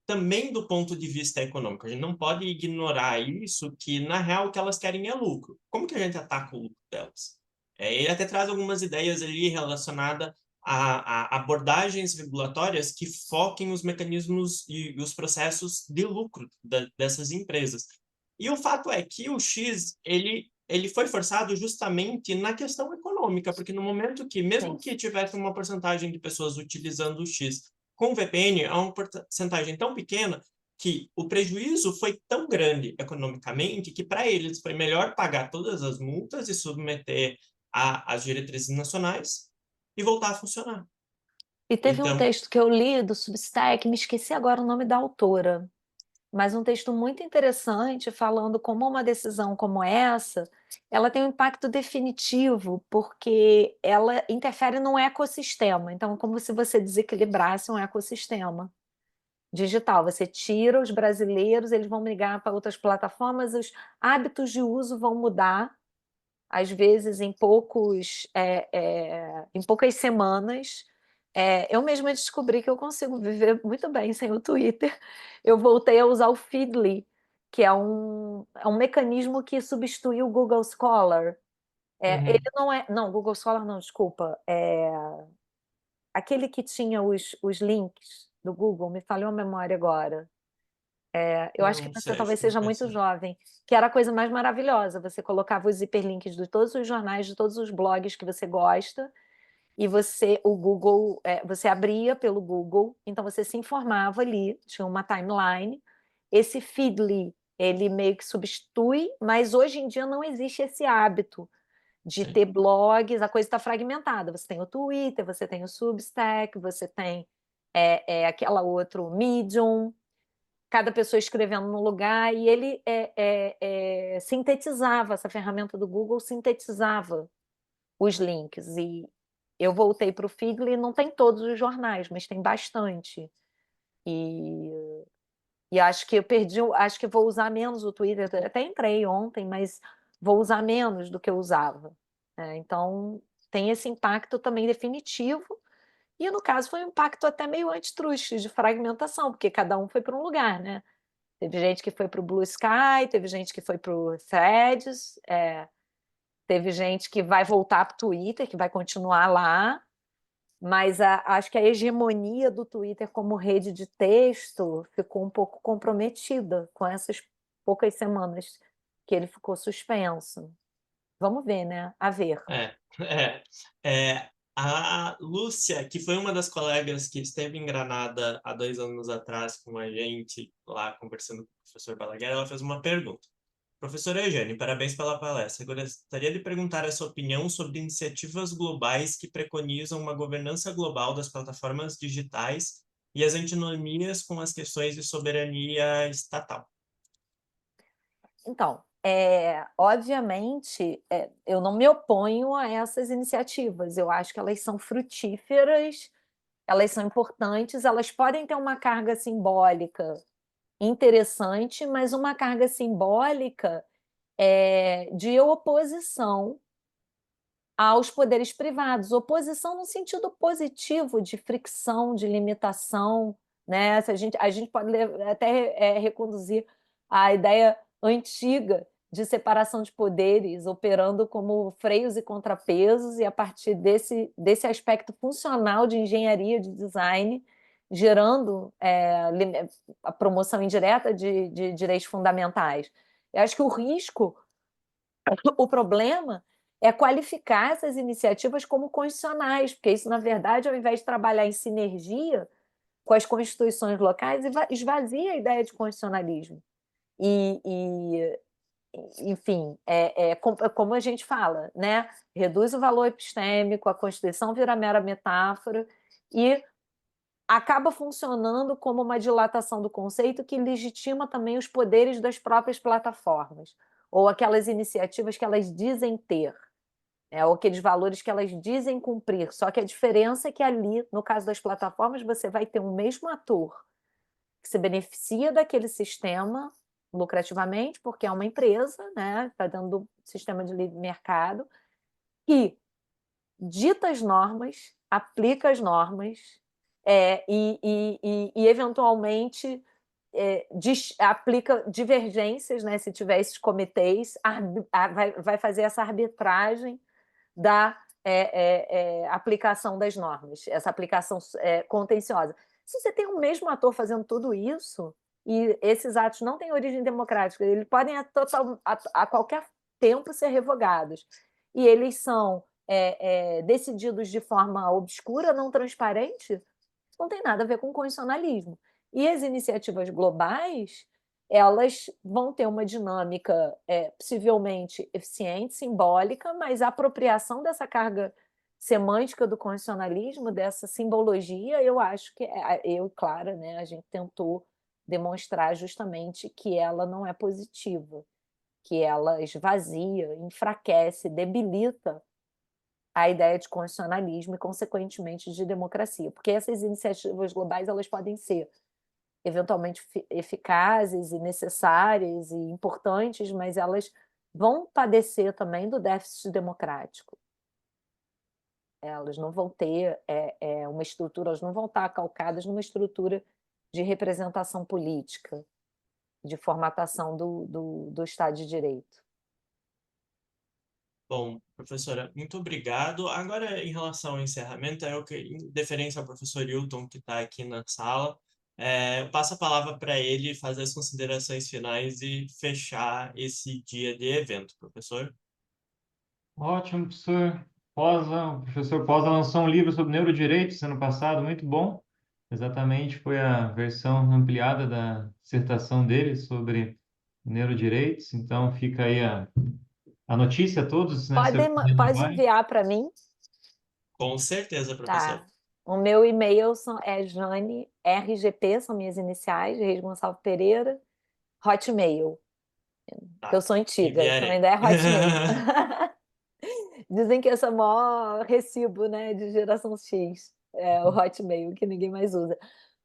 também do ponto de vista econômico. A gente não pode ignorar isso, que na real o que elas querem é lucro. Como que a gente ataca o lucro delas? Ele até traz algumas ideias ali relacionadas a abordagens regulatórias que foquem os mecanismos e os processos de lucro dessas empresas. E o fato é que o X, ele foi forçado justamente na questão econômica, porque no momento que, mesmo que tivesse uma porcentagem de pessoas utilizando o X com o VPN, é uma porcentagem tão pequena que o prejuízo foi tão grande economicamente que para eles foi melhor pagar todas as multas e submeter às diretrizes nacionais e voltar a funcionar. E teve um Então, texto que eu li do Substack, me esqueci agora o nome da autora, mas um texto muito interessante falando como uma decisão como essa, ela tem um impacto definitivo, porque ela interfere num ecossistema. Então, como se você desequilibrasse um ecossistema digital. Você tira os brasileiros, eles vão migrar para outras plataformas, os hábitos de uso vão mudar, às vezes em poucas semanas. Eu mesma descobri que eu consigo viver muito bem sem o Twitter. Eu voltei a usar o Feedly, que é um mecanismo que substitui o Google Scholar. Ele não é. Não, Google Scholar não, desculpa. Aquele que tinha os links do Google, me falhou a memória agora. Eu acho que não você sei, talvez acho que não seja muito conheço. jovem, que era a coisa mais maravilhosa. Você colocava os hiperlinks de todos os jornais, de todos os blogs que você gosta, e você abria pelo Google, então você se informava ali, tinha uma timeline. Esse Feedly, ele meio que substitui, mas hoje em dia não existe esse hábito de Sim. ter blogs, a coisa está fragmentada. Você tem o Twitter, você tem o Substack, você tem aquela outro Medium, cada pessoa escrevendo num lugar, e ele sintetizava, essa ferramenta do Google sintetizava os links. E eu voltei para o Feedly, não tem todos os jornais, mas tem bastante. E acho que eu perdi, acho que vou usar menos o Twitter. Eu até entrei ontem, mas vou usar menos do que eu usava. Então, tem esse impacto também definitivo. E no caso foi um impacto até meio antitruste de fragmentação, porque cada um foi para um lugar, né? Teve gente que foi para o Blue Sky, teve gente que foi para o Threads, teve gente que vai voltar para o Twitter, que vai continuar lá, mas acho que a hegemonia do Twitter como rede de texto ficou um pouco comprometida com essas poucas semanas que ele ficou suspenso. Vamos ver, né? A ver. É, a Lúcia, que foi uma das colegas que esteve em Granada há 2 anos atrás com a gente, lá conversando com o professor Balaguer, ela fez uma pergunta. Professor Eugênio, parabéns pela palestra. Eu gostaria de perguntar a sua opinião sobre iniciativas globais que preconizam uma governança global das plataformas digitais e as antinomias com as questões de soberania estatal. Então, obviamente, eu não me oponho a essas iniciativas. Eu acho que elas são frutíferas, elas são importantes, elas podem ter uma carga simbólica interessante, mas uma carga simbólica de oposição aos poderes privados. Oposição no sentido positivo, de fricção, de limitação, né? Se a gente pode até reconduzir a ideia antiga de separação de poderes, operando como freios e contrapesos, e a partir desse aspecto funcional de engenharia, de design, gerando a promoção indireta de direitos fundamentais. Eu acho que o problema é qualificar essas iniciativas como constitucionais, porque isso, na verdade, ao invés de trabalhar em sinergia com as constituições locais, esvazia a ideia de constitucionalismo. E, enfim, como a gente fala, né? Reduz o valor epistêmico, a Constituição vira mera metáfora e acaba funcionando como uma dilatação do conceito que legitima também os poderes das próprias plataformas, ou aquelas iniciativas que elas dizem ter, ou aqueles valores que elas dizem cumprir. Só que a diferença é que ali, no caso das plataformas, você vai ter um mesmo ator que se beneficia daquele sistema lucrativamente, porque é uma empresa, né? Está dentro do sistema de livre mercado, que dita as normas, aplica as normas, e eventualmente aplica divergências, né? Se tiver esses comitês, vai fazer essa arbitragem da aplicação das normas, essa aplicação contenciosa. Se você tem o mesmo ator fazendo tudo isso, e esses atos não têm origem democrática, eles podem a qualquer tempo ser revogados, e eles são decididos de forma obscura, não transparente, não tem nada a ver com constitucionalismo. E as iniciativas globais, elas vão ter uma dinâmica possivelmente eficiente, simbólica, mas a apropriação dessa carga semântica do constitucionalismo, dessa simbologia, eu acho que eu e Clara, né, a gente tentou demonstrar justamente que ela não é positiva, que ela esvazia, enfraquece, debilita a ideia de constitucionalismo e, consequentemente, de democracia. Porque essas iniciativas globais elas podem ser eventualmente eficazes e necessárias e importantes, mas elas vão padecer também do déficit democrático. Elas não vão ter uma estrutura, elas não vão estar calcadas numa estrutura de representação política, de formatação do Estado de Direito. Bom, professora, muito obrigado. Agora, em relação ao encerramento, em deferência ao professor Hilton, que está aqui na sala, eu passo a palavra para ele fazer as considerações finais e fechar esse dia de evento, professor. Ótimo, professor Posa. O professor Posa lançou um livro sobre neurodireitos ano passado, muito bom. Exatamente, foi a versão ampliada da dissertação dele sobre neurodireitos. Então, fica aí a notícia a todos, né? Pode enviar para mim? Com certeza, professor. Tá. O meu e-mail é Jane, RGP, são minhas iniciais, Reis Gonçalves Pereira, Hotmail. Tá. Eu sou antiga, então Enviarei. ainda é Hotmail. Dizem que esse é o maior recibo, né, de geração X, o Hotmail, que ninguém mais usa.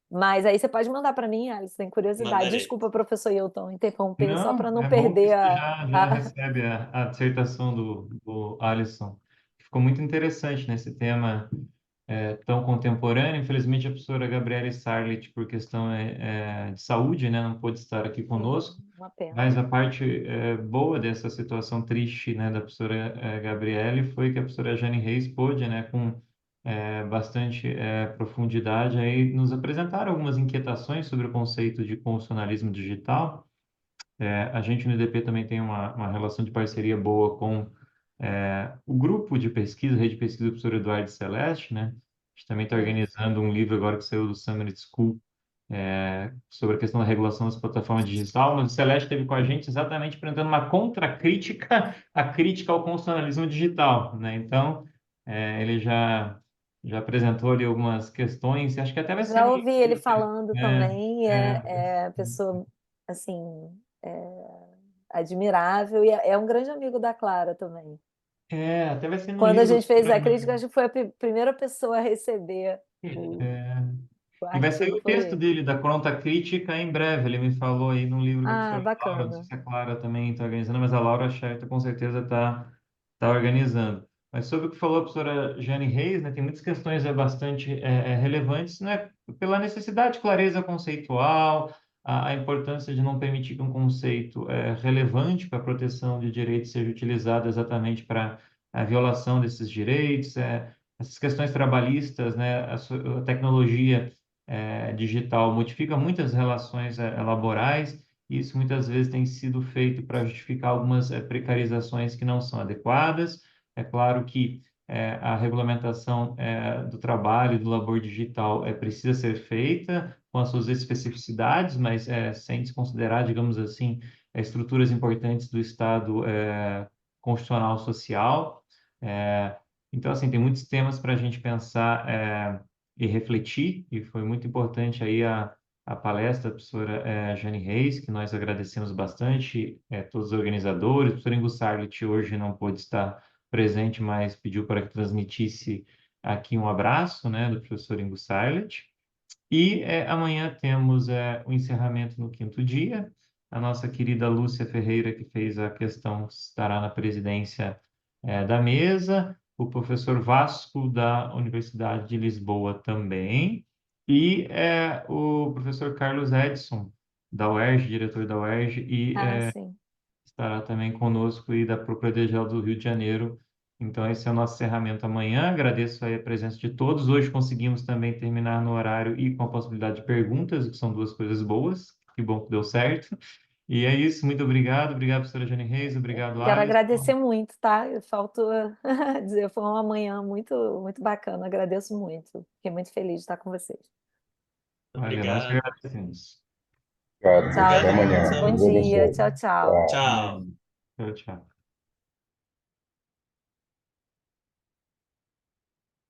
Mas aí você pode mandar para mim, Alice, tem curiosidade. Mandarei. Desculpa, professor Hilton, interromper, só para não é bom que perder você já recebe a dissertação do Alisson. Ficou muito interessante nesse tema tão contemporâneo. Infelizmente, a professora Gabriele Sarlit, por questão de saúde, né, não pôde estar aqui conosco. Uma pena. Mas a parte boa dessa situação triste, né, da professora Gabriele foi que a professora Jane Reis pôde, né, com bastante profundidade, aí, nos apresentar algumas inquietações sobre o conceito de constitucionalismo digital. A gente no IDP também tem uma relação de parceria boa com o grupo de pesquisa, Rede de Pesquisa do professor Eduardo Celeste, né? A gente também está organizando um livro agora que saiu do Summit School sobre a questão da regulação das plataformas digitais, mas o Celeste esteve com a gente exatamente apresentando uma contracrítica à crítica ao constitucionalismo digital, né? Então, ele já apresentou ali algumas questões, acho que até vai ser Já um ouvi ele falando também, é, pessoa, assim, admirável, e é um grande amigo da Clara também. até vai ser no Quando a livro. gente fez a crítica, acho que foi a primeira pessoa a receber o E vai sair artigo, o foi texto ele. dele, da Conta Crítica, em breve. Ele me falou aí num livro que a Ah, professora Laura, não sei bacana. se a Clara também está organizando, mas a Laura Scherta com certeza está organizando. Mas sobre o que falou a professora Jane Reis, né, tem muitas questões bastante relevantes, né, pela necessidade de clareza conceitual, a importância de não permitir que um conceito relevante para a proteção de direitos seja utilizado exatamente para a violação desses direitos, essas questões trabalhistas, né, a tecnologia digital modifica muitas relações laborais, e isso muitas vezes tem sido feito para justificar algumas precarizações que não são adequadas. É claro que a regulamentação do trabalho, do labor digital, precisa ser feita com as suas especificidades, mas sem desconsiderar, digamos assim, estruturas importantes do Estado constitucional social. Então, assim, tem muitos temas para a gente pensar e refletir, e foi muito importante aí a palestra da professora Jane Reis, que nós agradecemos bastante, todos os organizadores. A professora Ingo Sarlet hoje não pôde estar presente, mas pediu para que transmitisse aqui um abraço, né, do professor Ingo Sarlet. E amanhã temos o encerramento no 5º dia. A nossa querida Lúcia Ferreira, que fez a questão, estará na presidência da mesa. O professor Vasco, da Universidade de Lisboa, também. E o professor Carlos Edson, da UERJ, diretor da UERJ, e Sim. estará também conosco e da Procuradoria-Geral do Rio de Janeiro. Então, esse é o nosso encerramento amanhã. Agradeço aí a presença de todos. Hoje conseguimos também terminar no horário e com a possibilidade de perguntas, o que são duas coisas boas. Que bom que deu certo. E é isso. Muito obrigado. Obrigado, professora Jane Reis. Obrigado, Quero Alisson. agradecer muito, tá? Eu falto dizer, foi uma manhã muito, muito bacana. Agradeço muito. Fiquei muito feliz de estar com vocês. Olha, nós que Obrigado. agradecemos. Obrigado. Tchau, Até Obrigado, amanhã. gente. Alisson. Bom Deus dia. abençoe. Tchau, tchau. Tchau. Tchau. Tchau, tchau.